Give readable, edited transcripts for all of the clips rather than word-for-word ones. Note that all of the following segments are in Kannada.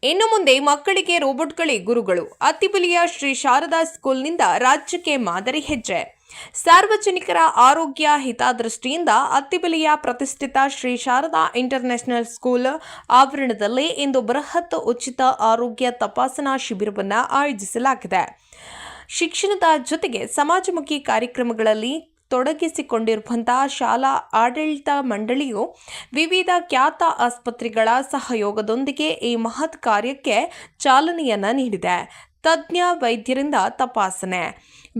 ಇನ್ನು ಮುಂದೆ ಮಕ್ಕಳಿಗೆ ರೋಬೋಟ್ಗಳೇ ಗುರುಗಳು. ಅತ್ತಿಬೆಲೆಯ ಶ್ರೀ ಶಾರದಾ ಸ್ಕೂಲ್ನಿಂದ ರಾಜ್ಯಕ್ಕೆ ಮಾದರಿ ಹೆಜ್ಜೆ. ಸಾರ್ವಜನಿಕರ ಆರೋಗ್ಯ ಹಿತದೃಷ್ಟಿಯಿಂದ ಅತ್ತಿಬೆಲೆಯ ಪ್ರತಿಷ್ಠಿತ ಶ್ರೀ ಶಾರದಾ ಇಂಟರ್ನ್ಯಾಷನಲ್ ಸ್ಕೂಲ್ ಆವರಣದಲ್ಲಿ ಇಂದು ಬೃಹತ್ ಉಚಿತ ಆರೋಗ್ಯ ತಪಾಸಣಾ ಶಿಬಿರವನ್ನು ಆಯೋಜಿಸಲಾಗಿದೆ. ಶಿಕ್ಷಣದ ಜೊತೆಗೆ ಸಮಾಜಮುಖಿ ಕಾರ್ಯಕ್ರಮಗಳಲ್ಲಿ ತೊಡಗಿಸಿಕೊಂಡಿರುವಂತಹ ಶಾಲಾ ಆಡಳಿತ ಮಂಡಳಿಯು ವಿವಿಧ ಖ್ಯಾತ ಆಸ್ಪತ್ರೆಗಳ ಸಹಯೋಗದೊಂದಿಗೆ ಈ ಮಹತ್ ಕಾರ್ಯಕ್ಕೆ ಚಾಲನೆಯನ್ನ ನೀಡಿದೆ. ತಜ್ಞ ವೈದ್ಯರಿಂದ ತಪಾಸಣೆ.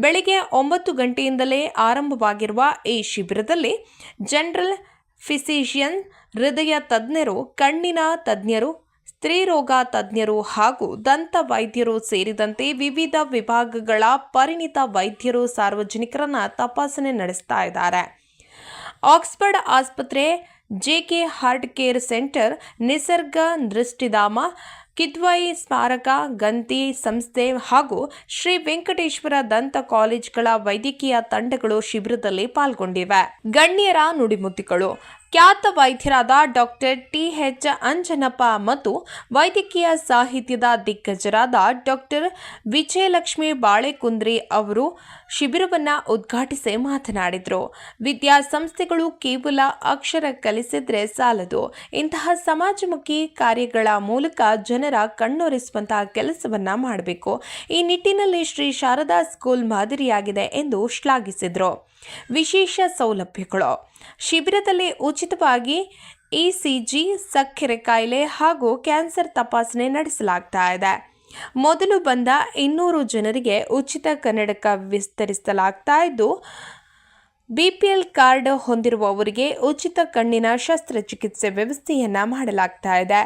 ಬೆಳಿಗ್ಗೆ 9 ಗಂಟೆಯಿಂದಲೇ ಆರಂಭವಾಗಿರುವ ಈ ಶಿಬಿರದಲ್ಲಿ ಜನರಲ್ ಫಿಸಿಷಿಯನ್, ಹೃದಯ ತಜ್ಞರು, ಕಣ್ಣಿನ ತಜ್ಞರು, ಸ್ತ್ರೀರೋಗ ತಜ್ಞರು ಹಾಗೂ ದಂತ ವೈದ್ಯರು ಸೇರಿದಂತೆ ವಿವಿಧ ವಿಭಾಗಗಳ ಪರಿಣಿತ ವೈದ್ಯರು ಸಾರ್ವಜನಿಕರನ್ನ ತಪಾಸಣೆ ನಡೆಸ್ತಾ ಇದ್ದಾರೆ. ಆಕ್ಸ್ಫರ್ಡ್ ಆಸ್ಪತ್ರೆ, ಜೆಕೆ ಹಾರ್ಟ್ ಕೇರ್ ಸೆಂಟರ್, ನಿಸರ್ಗ ದೃಷ್ಟಿಧಾಮ, ಕಿದ್ವಾಯಿ ಸ್ಮಾರಕ, ಗಂತಿ ಸಂಸ್ಥೆ ಹಾಗೂ ಶ್ರೀ ವೆಂಕಟೇಶ್ವರ ದಂತ ಕಾಲೇಜ್ಗಳ ವೈದ್ಯಕೀಯ ತಂಡಗಳು ಶಿಬಿರದಲ್ಲಿ ಪಾಲ್ಗೊಂಡಿವೆ. ಗಣ್ಯರ ನುಡಿಮುತ್ತುಗಳು. ಖ್ಯಾತ ವೈದ್ಯರಾದ ಡಾಕ್ಟರ್ ಟಿ.ಎಚ್. ಅಂಜನಪ್ಪ ಮತ್ತು ವೈದ್ಯಕೀಯ ಸಾಹಿತ್ಯದ ದಿಗ್ಗಜರಾದ ಡಾಕ್ಟರ್ ವಿಜಯಲಕ್ಷ್ಮಿ ಬಾಳೆಕುಂದ್ರಿ ಅವರು ಶಿಬಿರವನ್ನು ಉದ್ಘಾಟಿಸಿ ಮಾತನಾಡಿದರು. ವಿದ್ಯಾಸಂಸ್ಥೆಗಳು ಕೇವಲ ಅಕ್ಷರ ಕಲಿಸಿದ್ರೆ ಸಾಲದು, ಇಂತಹ ಸಮಾಜಮುಖಿ ಕಾರ್ಯಗಳ ಮೂಲಕ ಜನರ ಕಣ್ಣೊರೆಸುವಂತಹ ಕೆಲಸವನ್ನ ಮಾಡಬೇಕು. ಈ ನಿಟ್ಟಿನಲ್ಲಿ ಶ್ರೀ ಶಾರದಾ ಸ್ಕೂಲ್ ಮಾದರಿಯಾಗಿದೆ ಎಂದು ಶ್ಲಾಘಿಸಿದರು. ವಿಶೇಷ ಸೌಲಭ್ಯಗಳು. ಶಿಬಿರದಲ್ಲಿ ಉಚಿತವಾಗಿ ಇಸಿಜಿ, ಸಕ್ಕರೆ ಕಾಯಿಲೆ ಹಾಗೂ ಕ್ಯಾನ್ಸರ್ ತಪಾಸಣೆ ನಡೆಸಲಾಗ್ತಾ ಇದೆ. ಮೊದಲು ಬಂದ 200 ಜನರಿಗೆ ಉಚಿತ ಕನ್ನಡಕ ವಿಸ್ತರಿಸಲಾಗ್ತಾ ಇದ್ದು, ಬಿಪಿಎಲ್ ಕಾರ್ಡ್ ಹೊಂದಿರುವವರಿಗೆ ಉಚಿತ ಕಣ್ಣಿನ ಶಸ್ತ್ರಚಿಕಿತ್ಸೆ ವ್ಯವಸ್ಥೆಯನ್ನ ಮಾಡಲಾಗ್ತಾ ಇದೆ.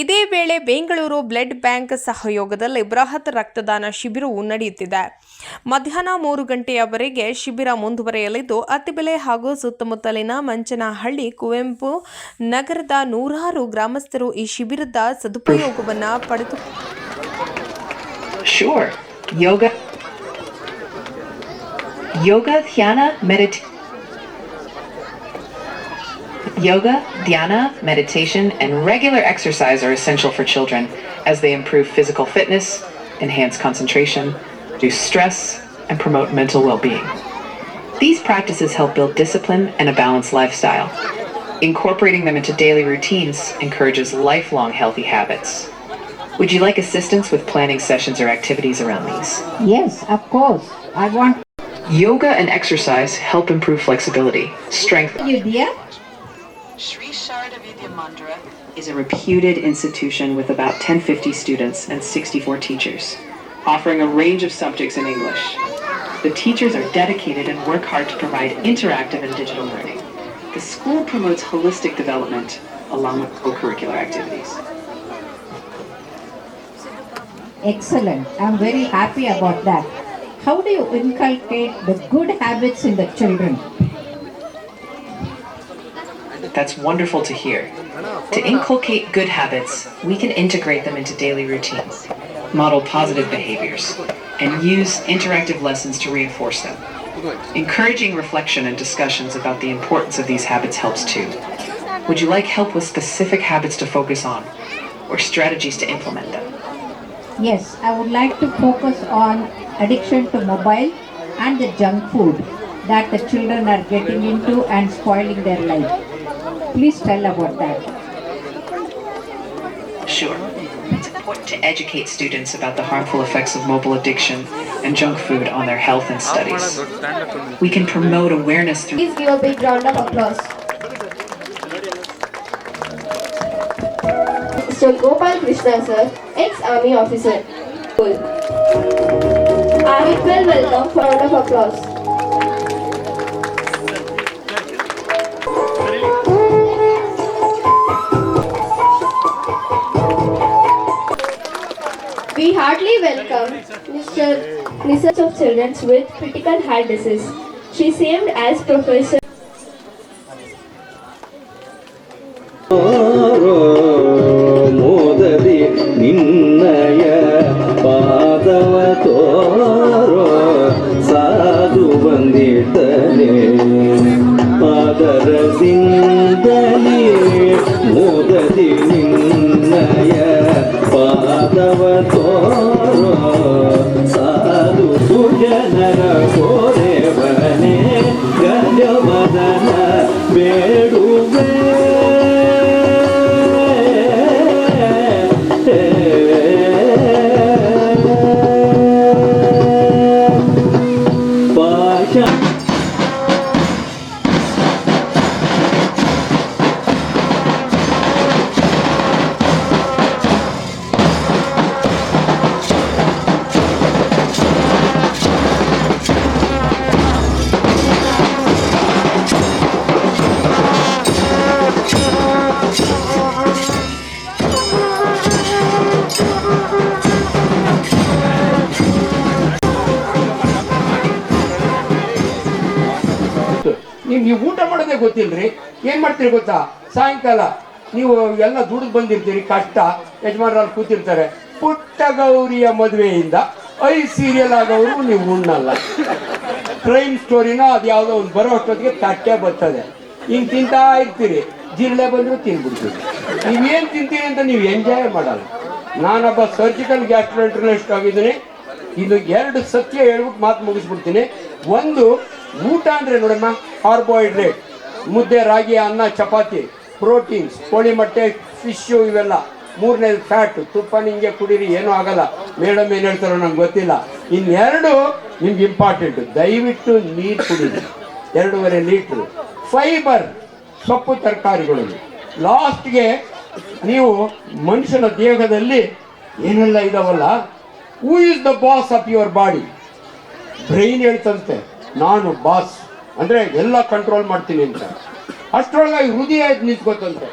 ಇದೇ ವೇಳೆ ಬೆಂಗಳೂರು ಬ್ಲಡ್ ಬ್ಯಾಂಕ್ ಸಹಯೋಗದಲ್ಲಿ ಬೃಹತ್ ರಕ್ತದಾನ ಶಿಬಿರವು ನಡೆಯುತ್ತಿದೆ. ಮಧ್ಯಾಹ್ನ 3 ಗಂಟೆಯವರೆಗೆ ಶಿಬಿರ ಮುಂದುವರೆಯಲಿದ್ದು, ಅತ್ತಿಬೆಲೆ ಹಾಗೂ ಸುತ್ತಮುತ್ತಲಿನ ಮಂಚನಹಳ್ಳಿ, ಕುವೆಂಪು ನಗರದ ನೂರಾರು ಗ್ರಾಮಸ್ಥರು ಈ ಶಿಬಿರದ ಸದುಪಯೋಗವನ್ನು ಪಡೆದು Yoga, dhyana, meditation, and regular exercise are essential for children as they improve physical fitness, enhance concentration, reduce stress, and promote mental well-being. These practices help build discipline and a balanced lifestyle. Incorporating them into daily routines encourages lifelong healthy habits. Would you like assistance with planning sessions or activities around these? Yes, of course. I want Yoga and exercise help improve flexibility, strength. you, dear. Sri Sharada Vidya Mandira is a reputed institution with about 1050 students and 64 teachers, offering a range of subjects in English. The teachers are dedicated and work hard to provide interactive and digital learning. The school promotes holistic development along with co-curricular activities. Excellent. I'm very happy about that. How do you inculcate the good habits in the children? That's wonderful to hear. To inculcate good habits, we can integrate them into daily routines, model positive behaviors, and use interactive lessons to reinforce them. Encouraging reflection and discussions about the importance of these habits helps too. Would you like help with specific habits to focus on, or strategies to implement them? Yes, I would like to focus on addiction to mobile and the junk food that the children are getting into and spoiling their life. Please tell about that. Sure. It's important to educate students about the harmful effects of mobile addiction and junk food on their health and studies. We can promote awareness through... Please give a big round of applause. Mr. Gopal Krishna sir, ex-army officer. I will welcome for a round of applause. We heartily welcome Mr. Research of Children with critical heart disease. She served as professor. ಮೋದದಿ ನಿನ್ನಯ ಪಾದವ ತೋರೋ ಸಾಧು ಬಂದಿದ್ದನೆ ಪಾದರದಿಂದಲೇ ಮೋದದಿ ನಿನ್ನಯ ಪಾದವ ತೋರೋ ಸಾಧು ಸುಜನರ ಕೋರೆವನೇ ಗಜವದನ ಬೇಡುವೆ ಪಾಶ ನೀವು ಊಟ ಮಾಡೋದೇ ಗೊತ್ತಿಲ್ರಿ. ಏನ್ ಮಾಡ್ತೀರಿ ಗೊತ್ತಾ, ಸಾಯಂಕಾಲ ನೀವು ಎಲ್ಲ ದುಡಿದು ಬಂದಿರ್ತೀರಿ, ಕಷ್ಟ ಯಜಮಾನ್ರಲ್ಲಿ ಕೂತಿರ್ತಾರೆ. ಪುಟ್ಟ ಗೌರಿಯ ಮದುವೆಯಿಂದ 5 ಸೀರಿಯಲ್ ಆಗೋರು ನೀವು ಉಣ್ಣಲ್ಲ. ಕ್ರೈಮ್ ಸ್ಟೋರಿನ ಅದು ಯಾವುದೋ ಒಂದು ಬರೋ ಅಷ್ಟೊತ್ತಿಗೆ ತಟ್ಟೆ ಬರ್ತದೆ. ಹಿಂಗೆ ತಿಂತಾ ಇರ್ತೀರಿ, ಜಿರಳೆ ಬಂದರೂ ತಿನ್ಬಿಡ್ತೀರಿ. ನೀವೇನು ತಿಂತೀರಿ ಅಂತ ನೀವು ಎಂಜಾಯ್ ಮಾಡಲ್ಲ. ನಾನೊಬ್ಬ ಸರ್ಜಿಕಲ್ ಗ್ಯಾಸ್ಟ್ರೋಎಂಟ್ರಲಿಸ್ಟ್ ಆಗಿದ್ದೀನಿ. ಇದು 2 ಸತ್ಯ ಹೇಳ್ಬಿಟ್ಟು ಮಾತು ಮುಗಿಸ್ಬಿಡ್ತೀನಿ. ಒಂದು, ಊಟ ಅಂದರೆ ನೋಡಮ್ಮ, ಕಾರ್ಬೋಹೈಡ್ರೇಟ್, ಮುದ್ದೆ, ರಾಗಿ, ಅನ್ನ, ಚಪಾತಿ, ಪ್ರೋಟೀನ್ಸ್, ಕೋಳಿ ಮೊಟ್ಟೆ, ಫಿಶ್ಶು, ಇವೆಲ್ಲ. 3ನೇದು ಫ್ಯಾಟ್, ತುಪ್ಪ ನಿಂಗೆ ಕುಡೀರಿ, ಏನೂ ಆಗಲ್ಲ. ಮೇಡಮ್ ಏನು ಹೇಳ್ತಾರೋ ನಂಗೆ ಗೊತ್ತಿಲ್ಲ. ಇನ್ನೆರಡು ನಿಮ್ಗೆ ಇಂಪಾರ್ಟೆಂಟು, ದಯವಿಟ್ಟು ನೀರು ಕುಡೀರಿ, 2.5 ಲೀಟ್ರು. ಫೈಬರ್, ಸೊಪ್ಪು ತರಕಾರಿಗಳು. ಲಾಸ್ಟ್ಗೆ ನೀವು ಮನುಷ್ಯನ ದೇಹದಲ್ಲಿ ಏನೆಲ್ಲ ಇದಾವಲ್ಲ, who is the boss of your body? Brain ಹೇಳ್ತಂತೆ ನಾನು ಬಾಸ್, ಅಂದರೆ ಎಲ್ಲ ಕಂಟ್ರೋಲ್ ಮಾಡ್ತೀನಿ ಅಂತ. ಅಷ್ಟರೊಳಗಾಗಿ ಹೃದಯ ನಿಂತ್ಕೋತಂತೆ,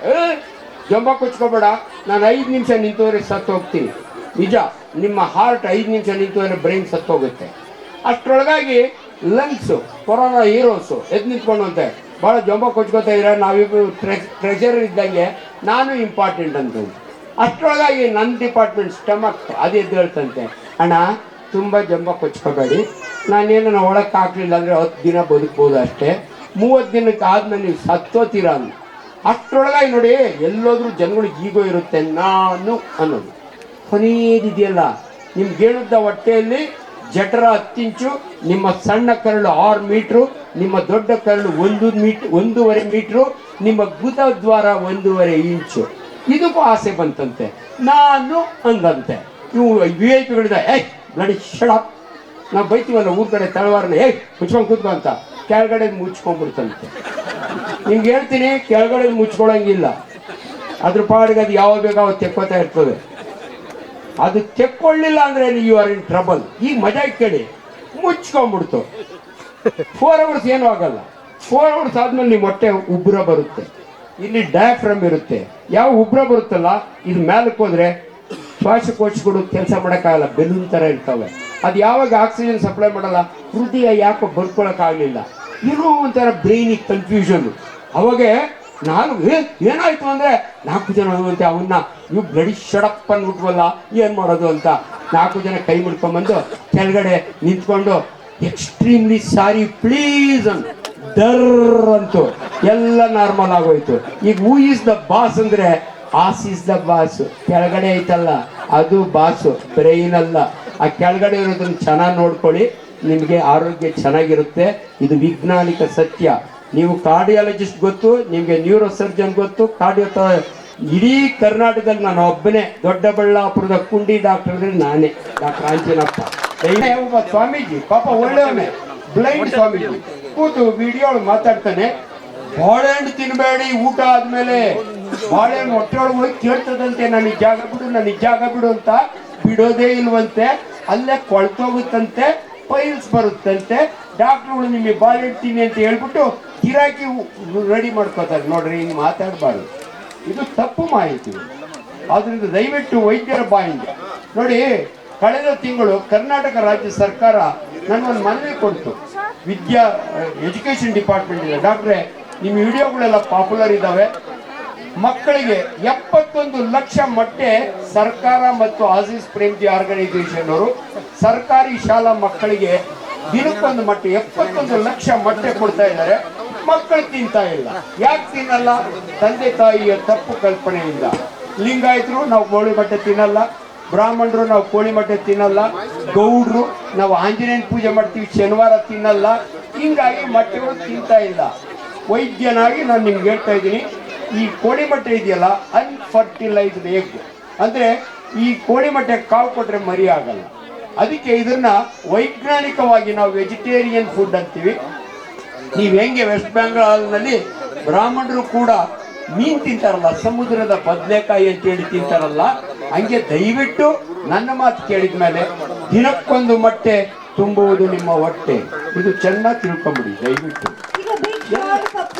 ಜಂಬ ಕೊಚ್ಕೋಬೇಡ, ನಾನು 5 ನಿಮಿಷ ನಿಂತೋದ್ರೆ ಸತ್ತು ಹೋಗ್ತೀನಿ. ನಿಜ, ನಿಮ್ಮ ಹಾರ್ಟ್ 5 ನಿಮಿಷ ನಿಂತೋದ್ರೆ ಬ್ರೈನ್ ಸತ್ತೋಗುತ್ತೆ. ಅಷ್ಟರೊಳಗಾಗಿ ಲಂಗ್ಸು, ಕೊರೋನಾ ಹೀರೋಸು ಎದ್ದು ನಿಂತ್ಕೊಂಡಂತೆ, ಭಾಳ ಜಂಬ ಕೊಚ್ಕೋತಾ ಇದ್ರೆ ನಾವಿಬ್ಬರು ಟ್ರೆಷರ್ ಇದ್ದಂಗೆ ನಾನು ಇಂಪಾರ್ಟೆಂಟ್ ಅಂತ. ಅಷ್ಟರೊಳಗಾಗಿ ನನ್ನ ಡಿಪಾರ್ಟ್ಮೆಂಟ್ ಸ್ಟಮಕ್ ಅದು ಎದ್ದು ಹೇಳ್ತಂತೆ, ಅಣ್ಣ ತುಂಬ ಜಂಬ ಕೊಚ್ಕೋಬೇಡಿ, ನಾನೇನು ಒಳಕ್ಕೆ ಹಾಕಲಿಲ್ಲ ಅಂದರೆ 10 ದಿನ ಬದುಕ್ಬೋದು ಅಷ್ಟೇ, 30 ದಿನಕ್ಕೆ ಆದ್ಮೇಲೆ ನೀವು ಸತ್ತೋತೀರ ಅಂದ. ಅಷ್ಟರೊಳಗಾಗಿ ನೋಡಿ, ಎಲ್ಲೋದ್ರೂ ಜನಗಳಿಗೆ ಈಗೋ ಇರುತ್ತೆ, ನಾನು ಅನ್ನೋದು. ಕೊನೆಯದಿದೆಯಲ್ಲ, ನಿಮ್ಗೆ ಹೇಳುತ್ತ ಹೊಟ್ಟೆಯಲ್ಲಿ ಜಠರ 10 ಇಂಚು, ನಿಮ್ಮ ಸಣ್ಣ ಕರಳು 6 ಮೀಟ್ರು, ನಿಮ್ಮ ದೊಡ್ಡ ಕರಳು 1.5 ಮೀಟ್ರು, ನಿಮ್ಮ ಗುದ ದ್ವಾರ 1.5 ಇಂಚು. ಇದಕ್ಕೂ ಆಸೆ ಬಂತಂತೆ, ನಾನು ಅಂದಂತೆ. ಇವು VIP ಬ್ಲಡಿ ಶಡಪ್, ನಾವು ಬೈತೀವಲ್ಲ ಊರ ಕಡೆ ತಳವಾರನ, ಮುಚ್ಕೊಂಡು ಕೂತ್ಕೊ ಅಂತ, ಕೆಳಗಡೆ ಮುಚ್ಕೊಂಡ್ಬಿಡ್ತಂತೆ. ನಿಮ್ಗೆ ಹೇಳ್ತೀನಿ, ಕೆಳಗಡೆ ಮುಚ್ಕೊಳಂಗಿಲ್ಲ, ಅದ್ರ ಪಾಡಿಗೆ ಅದು ಯಾವಾಗ ಬೇಕು ಅವಾಗ ತೆಕ್ಕೋತಾ ಇರ್ತದೆ. ಅದು ತೆಕ್ಕೊಳ್ಳಿಲ್ಲ ಅಂದರೆ ಯು ಆರ್ ಇನ್ ಟ್ರಬಲ್. ಈಗ ಮಜಾ ಕೇಳಿ, ಮುಚ್ಕೊಂಡ್ಬಿಡ್ತು. 4 ಅವರ್ಸ್ ಏನೂ ಆಗಲ್ಲ. 4 ಅವರ್ಸ್ ಆದ್ಮೇಲೆ ನಿಮ್ಮ ಹೊಟ್ಟೆ ಉಬ್ಬರ ಬರುತ್ತೆ, ಇಲ್ಲಿ ಡಯಾಫ್ರಮ್ ಇರುತ್ತೆ. ಯಾವ ಉಬ್ಬರ ಬರುತ್ತಲ್ಲ, ಇದು ಮೇಲಕ್ಕೆ ಹೋದ್ರೆ ಶ್ವಾಸಕೋಶಗಳು ಕೆಲಸ ಮಾಡೋಕ್ಕಾಗಲ್ಲ, ಬೆಲೂನ್ ಥರ ಇರ್ತವೆ. ಅದು ಯಾವಾಗ ಆಕ್ಸಿಜನ್ ಸಪ್ಲೈ ಮಾಡಲ್ಲ, ಹೃದಯ ಯಾಕೋ ಬರ್ಕೊಳಕ್ಕಾಗಲಿಲ್ಲ, ಏನೋ ಒಂಥರ ಬ್ರೈನಿಗೆ ಕನ್ಫ್ಯೂಷನ್. ಅವಾಗ ನಾನು ಏನಾಯ್ತು ಅಂದರೆ 4 ಜನ ಅಂತೆ, ಅವನ್ನ ಇವು ಬ್ಲಡಿ ಶಡಪ್ ಅಂದ್ಬಿಟ್ವಲ್ಲ, ಏನು ಮಾಡೋದು ಅಂತ 4 ಜನ ಕೈ ಮುಡ್ಕೊಂಡ್ಬಂದು ಕೆಳಗಡೆ ನಿಂತ್ಕೊಂಡು ಎಕ್ಸ್ಟ್ರೀಮ್ಲಿ ಸಾರಿ ಪ್ಲೀಸ್ ಅಂತ ಡರ್ ಅಂತೂ ಎಲ್ಲ ನಾರ್ಮಲ್ ಆಗೋಯ್ತು. ಈಗ ಹೂ ಈಸ್ ದ ಬಾಸ್ ಅಂದರೆ ಆಸ್ ಈಸ್ ದ ಬಾಸ್. ಕೆಳಗಡೆ ಐತಲ್ಲ ಅದು ಬಾಸು, ಬ್ರೈನ್ ಅಲ್ಲ. ಆ ಕೆಳಗಡೆ ಇರೋದನ್ನು ಚೆನ್ನಾಗಿ ನೋಡ್ಕೊಳ್ಳಿ, ನಿಮಗೆ ಆರೋಗ್ಯ ಚೆನ್ನಾಗಿರುತ್ತೆ. ಇದು ವೈಜ್ಞಾನಿಕ ಸತ್ಯ. ನೀವು ಕಾರ್ಡಿಯಾಲಜಿಸ್ಟ್ ಗೊತ್ತು, ನಿಮಗೆ ನ್ಯೂರೋ ಸರ್ಜನ್ ಗೊತ್ತು, ಇಡೀ ಕರ್ನಾಟಕದಲ್ಲಿ ನಾನು ಒಬ್ಬನೇ ದೊಡ್ಡಬಳ್ಳಾಪುರದ ಕುಂಡಿ ಡಾಕ್ಟರ್ ಅಂದರೆ ನಾನೇ, ಡಾಕ್ಟರ್ ಆಂಜನಪ್ಪ. ಒಬ್ಬ ಸ್ವಾಮೀಜಿ ಪಾಪ ಒಳ್ಳೆಯವನೇ, ಬ್ಲೈಂಡ್ ಸ್ವಾಮೀಜಿ, ಕೂತು ವಿಡಿಯೋ ಮಾತಾಡ್ತಾನೆ, ಬಾಳೆಹಣ್ಣು ತಿನ್ನಬೇಡಿ ಊಟ ಆದ್ಮೇಲೆ. ಬಾಳೆಹಣ್ಣು ಹೊಟ್ಟೆ ಒಳಗೆ ಹೋಗಿ ಕೇಳ್ತದಂತೆ, ನನಗೆ ಜಾಗ ಬಿಡು, ನನಗೆ ಜಾಗ ಬಿಡು ಅಂತ. ಬಿಡೋದೇ ಇಲ್ವಂತೆ, ಅಲ್ಲೇ ಕೊಳ್ತೋಗುತ್ತಂತೆ, ಪೈಲ್ಸ್ ಬರುತ್ತಂತೆ. ಡಾಕ್ಟ್ರುಗಳು ನಿಮಗೆ ಬಾಳೆಹಣ್ಣು ತಿನ್ನಿ ಅಂತ ಹೇಳ್ಬಿಟ್ಟು ಗಿರಾಕಿ ರೆಡಿ ಮಾಡ್ಕೋತಾರೆ. ನೋಡ್ರಿ, ಹಿಂಗೆ ಮಾತಾಡಬಾರ್ದು, ಇದು ತಪ್ಪು ಮಾಹಿತಿ. ಆದ್ರಿಂದ ದಯವಿಟ್ಟು ವೈದ್ಯರ ಬಾಯಿಂದ ನೋಡಿ. ಕಳೆದ ತಿಂಗಳು ಕರ್ನಾಟಕ ರಾಜ್ಯ ಸರ್ಕಾರ ನನಗೊಂದು ಮನವಿ ಕೊಡ್ತು. ಎಜುಕೇಷನ್ ಡಿಪಾರ್ಟ್ಮೆಂಟ್ ಇದೆ, ಡಾಕ್ಟ್ರೇ ನಿಮ್ಮ ವಿಡಿಯೋಗಳೆಲ್ಲ ಪಾಪ್ಯುಲರ್ ಇದ್ದಾವೆ, ಮಕ್ಕಳಿಗೆ 71 ಲಕ್ಷ ಮೊಟ್ಟೆ ಸರ್ಕಾರ ಮತ್ತು ಆಜೀಸ್ ಪ್ರೇಮ್ಜಿ ಆರ್ಗನೈಸೇಷನ್ ಅವರು ಸರ್ಕಾರಿ ಶಾಲಾ ಮಕ್ಕಳಿಗೆ ದಿನಕ್ಕೊಂದು ಮೊಟ್ಟೆ 71 ಲಕ್ಷ ಮೊಟ್ಟೆ ಕೊಡ್ತಾ ಇದ್ದಾರೆ. ಮಕ್ಕಳು ತಿಂತಾ ಇಲ್ಲ. ಯಾಕೆ ತಿನ್ನಲ್ಲ? ತಂದೆ ತಾಯಿಯ ತಪ್ಪು ಕಲ್ಪನೆಯಿಂದ. ಲಿಂಗಾಯತರು ನಾವು ಗೋಳಿ ಮೊಟ್ಟೆ ತಿನ್ನಲ್ಲ, ಬ್ರಾಹ್ಮಣರು ನಾವು ಕೋಳಿ ಮೊಟ್ಟೆ ತಿನ್ನಲ್ಲ, ಗೌಡ್ರು ನಾವು ಆಂಜನೇಯನ ಪೂಜೆ ಮಾಡ್ತೀವಿ, ಶನಿವಾರ ತಿನ್ನಲ್ಲ. ಹಿಂಗಾಗಿ ಮೊಟ್ಟೆಗಳು ತಿಂತಾ ಇಲ್ಲ. ವೈದ್ಯನಾಗಿ ನಾನು ನಿಮ್ಗೆ ಹೇಳ್ತಾ ಇದ್ದೀನಿ, ಈ ಕೋಳಿ ಮೊಟ್ಟೆ ಇದೆಯಲ್ಲ ಅನ್ಫರ್ಟಿಲೈಸ್ಡ್ ಎಗ್, ಅಂದರೆ ಈ ಕೋಳಿ ಮೊಟ್ಟೆ ಕಾವು ಕೊಟ್ಟರೆ ಮರಿ ಆಗಲ್ಲ. ಅದಕ್ಕೆ ಇದನ್ನ ವೈಜ್ಞಾನಿಕವಾಗಿ ನಾವು ವೆಜಿಟೇರಿಯನ್ ಫುಡ್ ಅಂತೀವಿ. ನೀವು ಹೆಂಗೆ ವೆಸ್ಟ್ ಬೆಂಗಾಲ್ನಲ್ಲಿ ಬ್ರಾಹ್ಮಣರು ಕೂಡ ಮೀನು ತಿಂತಾರಲ್ಲ, ಸಮುದ್ರದ ಬದನೆಕಾಯಿ ಅಂತೇಳಿ ತಿಂತಾರಲ್ಲ, ಹಂಗೆ ದಯವಿಟ್ಟು ನನ್ನ ಮಾತು ಕೇಳಿದ ಮೇಲೆ ದಿನಕ್ಕೊಂದು ಮೊಟ್ಟೆ ತುಂಬುವುದು ನಿಮ್ಮ ಹೊಟ್ಟೆ. ಇದು ಚೆನ್ನಾಗಿ ತಿಳ್ಕೊಂಬಿಡಿ ದಯವಿಟ್ಟು.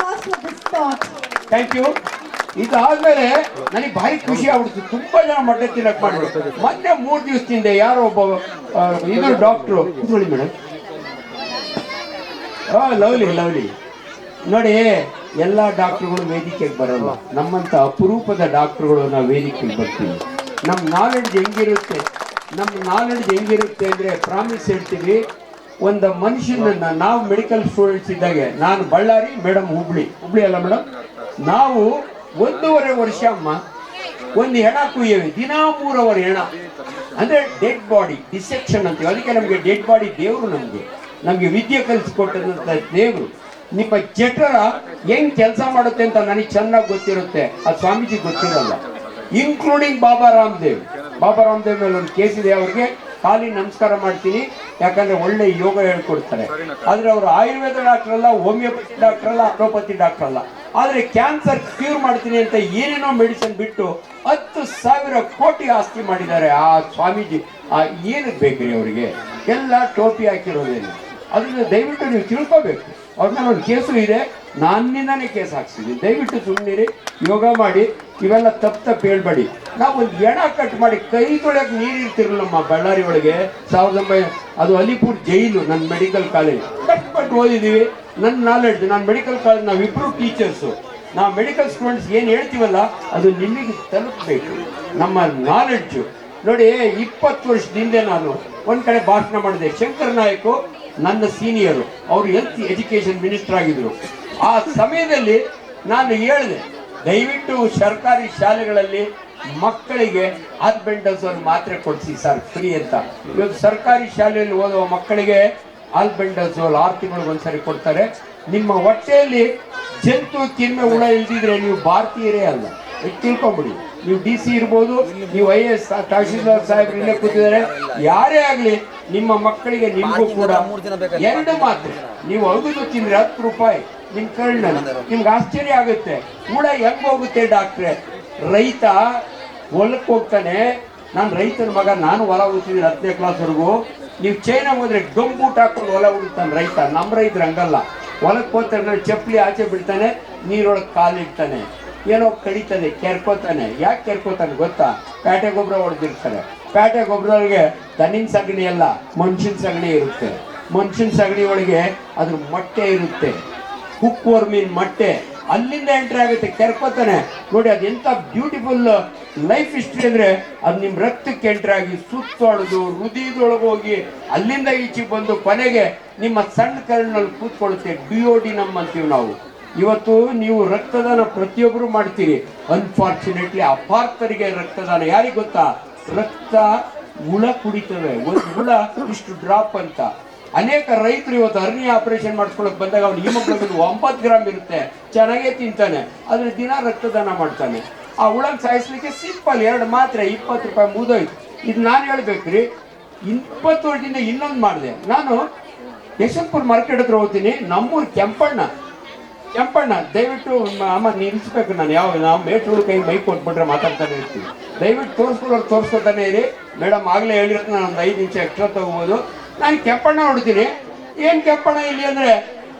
Thank you. ಇದಾದ್ಮೇಲೆ ನನಗೆ ಭಾರಿ ಖುಷಿ ಆಗ್ಬಿಡ್ತು, ತುಂಬಾ ಜನ ಮೊಟ್ಟೆ ತಿನ್ನಕ್ ಮಾಡಿದ್ರು. ಮೊನ್ನೆ 3 ದಿವಸದಿಂದ ಯಾರೋ ಒಬ್ಬ ಇದು ಡಾಕ್ಟ್ರು ನೋಡಿ ಮೇಡಮ್, ಲವ್ಲಿ ನೋಡಿ, ಎಲ್ಲ ಡಾಕ್ಟ್ರುಗಳು ವೇದಿಕೆಗೆ ಬರಲ್ಲ. ನಮ್ಮಂತ ಅಪರೂಪದ ಡಾಕ್ಟ್ರುಗಳು ನಾವು ವೇದಿಕೆಗೆ ಬರ್ತೀವಿ. ನಮ್ಮ ನಾಲೆಡ್ಜ್ ಹೆಂಗಿರುತ್ತೆ ಅಂದರೆ ಪ್ರಾಮಿಸ್ ಹೇಳ್ತೀವಿ. ಒಂದು ಮನುಷ್ಯನನ್ನ ನಾವು ಮೆಡಿಕಲ್ ಸ್ಟೂಡೆಂಟ್ಸ್ ಇದ್ದಾಗೆ, ನಾನು ಬಳ್ಳಾರಿ, ಮೇಡಮ್ ಹುಬ್ಳಿ ಅಲ್ಲ ಮೇಡಮ್, ನಾವು 1.5 ವರ್ಷ ಅಮ್ಮ ಒಂದು ಹೆಣ ಕುಯ್ಯವಿ, ದಿನ 3 ಅವರ್ ಹೆಣ, ಅಂದರೆ ಡೆಡ್ ಬಾಡಿ ಡಿಸೆಕ್ಷನ್ ಅಂತೀವಿ. ಅದಕ್ಕೆ ನಮಗೆ ಡೆಡ್ ಬಾಡಿ ದೇವರು, ನಮಗೆ ವಿದ್ಯೆ ಕಲಿಸ್ಕೊಟ್ಟಂತ ದೇವರು. ನಿಮ್ಮ ಜಠರ ಹೆಂಗ್ ಕೆಲಸ ಮಾಡುತ್ತೆ ಅಂತ ನನಗೆ ಚೆನ್ನಾಗಿ ಗೊತ್ತಿರುತ್ತೆ, ಅದು ಸ್ವಾಮೀಜಿ ಗೊತ್ತಿರಲ್ಲ. ಇನ್ಕ್ಲೂಡಿಂಗ್ ಬಾಬಾ ರಾಮದೇವ್ ಮೇಲೆ ಒಂದು ಕೇಸ್ ಇದೆ. ಅವ್ರಿಗೆ ಖಾಲಿ ನಮಸ್ಕಾರ ಮಾಡ್ತೀನಿ, ಯಾಕಂದ್ರೆ ಒಳ್ಳೆ ಯೋಗ ಹೇಳ್ಕೊಡ್ತಾರೆ. ಆದ್ರೆ ಅವರು ಆಯುರ್ವೇದ ಡಾಕ್ಟರ್ ಅಲ್ಲ, ಹೋಮಿಯೋಪತಿ ಡಾಕ್ಟರ್ ಅಲ್ಲ, ಅಲೋಪತಿ ಡಾಕ್ಟರ್ ಅಲ್ಲ. ಆದ್ರೆ ಕ್ಯಾನ್ಸರ್ ಕ್ಯೂರ್ ಮಾಡ್ತೀನಿ ಅಂತ ಏನೇನೋ ಮೆಡಿಸಿನ್ ಬಿಟ್ಟು 10,000 ಕೋಟಿ ಆಸ್ತಿ ಮಾಡಿದ್ದಾರೆ ಆ ಸ್ವಾಮೀಜಿ. ಏನಕ್ಕೆ ಬೇಕ್ರಿ ಅವರಿಗೆ? ಎಲ್ಲ ಟೋಪಿ ಹಾಕಿರೋದೇನು? ಅದನ್ನ ದಯವಿಟ್ಟು ನೀವು ತಿಳ್ಕೋಬೇಕು. ಅವ್ರನ್ನ ಒಂದು ಕೇಸು ಇದೆ, ನನ್ನಿಂದಾನೇ ಕೇಸ್ ಹಾಕ್ಸಿದ್ದೀನಿ. ದಯವಿಟ್ಟು ಸುಮ್ಮನಿರಿ, ಯೋಗ ಮಾಡಿ, ಇವೆಲ್ಲ ತಪ್ಪು ಹೇಳ್ಬೇಡಿ. ನಾವು ಒಂದು ಎಣ ಕಟ್ ಮಾಡಿ ಕೈ ತೊಳೆಯಕ್ಕೆ ನೀರು ಇರ್ತಿರಲ್ಲಮ್ಮ ಬಳ್ಳಾರಿ ಒಳಗೆ 1900, ಅದು ಅಲಿಪುರ್ ಜೈಲು, ನನ್ನ ಮೆಡಿಕಲ್ ಕಾಲೇಜ್ ಕಷ್ಟಪಟ್ಟು ಓದಿದ್ದೀವಿ. ನನ್ನ ನಾಲೆಡ್ಜ್, ನಾನು ಮೆಡಿಕಲ್ ಕಾಲೇಜ್, ನಾವಿಬ್ಬರು ಟೀಚರ್ಸು, ನಾವು ಮೆಡಿಕಲ್ ಸ್ಟೂಡೆಂಟ್ಸ್ ಏನು ಹೇಳ್ತೀವಲ್ಲ ಅದು ನಿಮಗೆ ತಲುಪಬೇಕು, ನಮ್ಮ ನಾಲೆಡ್ಜು. ನೋಡಿ, 20 ವರ್ಷದಿಂದ ನಾನು ಒಂದು ಕಡೆ ಭಾಷಣ ಮಾಡಿದೆ. ಶಂಕರ್ ನಾಯಕ್ ನನ್ನ ಸೀನಿಯರು, ಅವರು ಹೆಲ್ತ್ ಎಜುಕೇಶನ್ ಮಿನಿಸ್ಟರ್ ಆಗಿದ್ರು. ಆ ಸಮಯದಲ್ಲಿ ನಾನು ಹೇಳಿದೆ, ದಯವಿಟ್ಟು ಸರ್ಕಾರಿ ಶಾಲೆಗಳಲ್ಲಿ ಮಕ್ಕಳಿಗೆ ಆಲ್ಬೆಂಡಜೋಲ್ ಮಾತ್ರೆ ಕೊಡಿಸಿ ಸರ್, ಫ್ರೀ ಅಂತ. ಇವತ್ತು ಸರ್ಕಾರಿ ಶಾಲೆಯಲ್ಲಿ ಓದುವ ಮಕ್ಕಳಿಗೆ ಆಲ್ಬೆಂಡಜೋಲ್ 6 ತಿಂಗಳಿಗೆ ಒಂದ್ಸರಿ ಕೊಡ್ತಾರೆ. ನಿಮ್ಮ ಹೊಟ್ಟೆಯಲ್ಲಿ ಜಂತು ಕಿರ್ಮೆ ಹುಳ ಇಲ್ದಿದ್ರೆ ನೀವು ಭಾರತೀಯರೇ ಅಲ್ಲ, ತಿಳ್ಕೊಂಬಿಡಿ. ನೀವು DC ಇರ್ಬೋದು, ನೀವು IAS ತಹಶೀಲ್ದಾರ್ ಸಾಹೇಬ್ರು ಇಲ್ಲೇ ಕೂತಿದ್ದಾರೆ, ಯಾರೇ ಆಗಲಿ, ನಿಮ್ಮ ಮಕ್ಕಳಿಗೆ ನಿಮಗೂ ಕೂಡ 2 ಮಾತ್ರೆ ನೀವು ಅಗದು ತಿಂದ್ರೆ 10 ರೂಪಾಯಿ ನಿಮ್ಮ ಕರ್ನಲ್ಲಿ. ನಿಮ್ಗೆ ಆಶ್ಚರ್ಯ ಆಗುತ್ತೆ, ಹುಳ ಹೆಂಗ್ ಹೋಗುತ್ತೆ ಡಾಕ್ಟ್ರೆ? ರೈತ ಹೊಲಕ್ಕೆ ಹೋಗ್ತಾನೆ, ನಾನು ರೈತನ ಮಗ, ನಾನು ಹೊಲ ಹೋಗ್ತಿದ್ದೀನಿ 10ನೇ ಕ್ಲಾಸ್ವರೆಗೂ. ನೀವು ಚೈನಾ ಹೋದ್ರೆ ಗಂಬೂಟ್ ಹಾಕೊಂಡು ಹೊಲ ಹುಡುಕ್ತಾನೆ ರೈತ. ನಮ್ಮ ರೈತರು ಹಂಗಲ್ಲ, ಹೊಲಕ್ಕೆ ಹೋಗ್ತಾರೆ, ನಾನು ಚಪ್ಪಲಿ ಆಚೆ ಬಿಡ್ತಾನೆ, ನೀರೊಳಗೆ ಕಾಲಿಡ್ತಾನೆ, ಏನೋ ಕಡಿತಾನೆ, ಕೆರ್ಕೋತಾನೆ. ಯಾಕೆ ಕೆರ್ಕೋತಾನೆ ಗೊತ್ತಾ? ಪ್ಯಾಟೆ ಗೊಬ್ಬರ ಹೊಡೆದಿರ್ತಾರೆ. ಪ್ಯಾಟೆ ಗೊಬ್ಬರದೊಳಗೆ ದನಿನ ಸಗಣಿ ಅಲ್ಲ, ಮನುಷ್ಯನ ಸಗಣಿ ಇರುತ್ತೆ. ಮನುಷ್ಯನ ಸಗಣಿ ಒಳಗೆ ಅದ್ರ ಮೊಟ್ಟೆ ಇರುತ್ತೆ, ಹುಕ್ ವರ್ಮಿನ ಮೊಟ್ಟೆ, ಅಲ್ಲಿಂದ ಎಂಟ್ರಿ ಆಗುತ್ತೆ, ಕೆರ್ಕೋತಾನೆ. ನೋಡಿ, ಅದೆಂತ ಬ್ಯೂಟಿಫುಲ್ ಲೈಫ್ ಹಿಸ್ಟ್ರಿ ಅಂದ್ರೆ, ಅದು ನಿಮ್ಮ ರಕ್ತಕ್ಕೆ ಎಂಟ್ರಿ ಆಗಿ ಸುತ್ತೊಡೆದು ಹೃದಯದೊಳಗೆ ಹೋಗಿ ಅಲ್ಲಿಂದ ಈಚೆಗೆ ಬಂದು ಕೊನೆಗೆ ನಿಮ್ಮ ಸಣ್ಣ ಕರ್ನಲ್ಲಿ ಕೂತ್ಕೊಳ್ಳುತ್ತೆ. ಡಿಯೋಡಿನಮ್ ಅಂತೀವಿ ನಾವು. ಇವತ್ತು ನೀವು ರಕ್ತದಾನ ಪ್ರತಿಯೊಬ್ಬರು ಮಾಡ್ತೀರಿ. ಅನ್ಫಾರ್ಚುನೇಟ್ಲಿ ಅಪಾರ್ಥರಿಗೆ ರಕ್ತದಾನ. ಯಾರಿಗೆ ಗೊತ್ತಾ? ರಕ್ತ ಹುಳ ಕುಡಿತವೆ, ಒಂದು ಹುಳ ಇಷ್ಟು ಡ್ರಾಪ್ ಅಂತ. ಅನೇಕ ರೈತರು ಇವತ್ತು ಹರ್ನಿಯ ಆಪರೇಷನ್ ಮಾಡಿಸ್ಕೊಳಕ್ ಬಂದಾಗ ಅವ್ನು ಹಿಮೋಗ್ಲೋಬಿನ್ 9 ಗ್ರಾಮ್ ಇರುತ್ತೆ, ಚೆನ್ನಾಗೇ ತಿಂತಾನೆ, ಆದ್ರೆ ದಿನ ರಕ್ತದಾನ ಮಾಡ್ತಾನೆ. ಆ ಹುಳನ್ ಸಾಯಿಸ್ಲಿಕ್ಕೆ ಸಿಂಪಲ್ 2 ಮಾತ್ರೆ 20 ರೂಪಾಯಿ ಮುಗಿದೋಯ್ತು. ಇದು ನಾನು ಹೇಳ್ಬೇಕ್ರಿ, 20 ವರ್ಷದಿಂದ ಇನ್ನೊಂದು ಮಾಡಿದೆ. ನಾನು ಯಶವಂತಪುರ ಮಾರ್ಕೆಟ್ ಹತ್ರ ಹೋಗ್ತೀನಿ, ನಮ್ಮೂರು ಕೆಂಪಣ್ಣ, ದಯವಿಟ್ಟು ಅಮ್ಮ ನಿಲ್ಲಿಸ್ಬೇಕು. ನಾವು ಮೇಟ್ರು ಕೈ ಮೈ ಕೊಟ್ಬಿಟ್ರೆ ಮಾತಾಡ್ತಾನೆ ಇರ್ತೀವಿ. ದಯವಿಟ್ಟು ತೋರಿಸ್ಕೊತಾನೆ ಇರಿ. ಮೇಡಮ್ ಆಗಲೇ ಹೇಳಿರೋದು, ನಾನು ಒಂದು 5 ನಿಮಿಷ ಎಕ್ಸ್ಟ್ರಾ ತಗೋಬೋದು. ನಾನು ಕೆಂಪಣ್ಣ ನೋಡ್ತೀನಿ. ಏನು ಕೆಂಪಣ್ಣ ಇಲ್ಲಿ ಅಂದರೆ,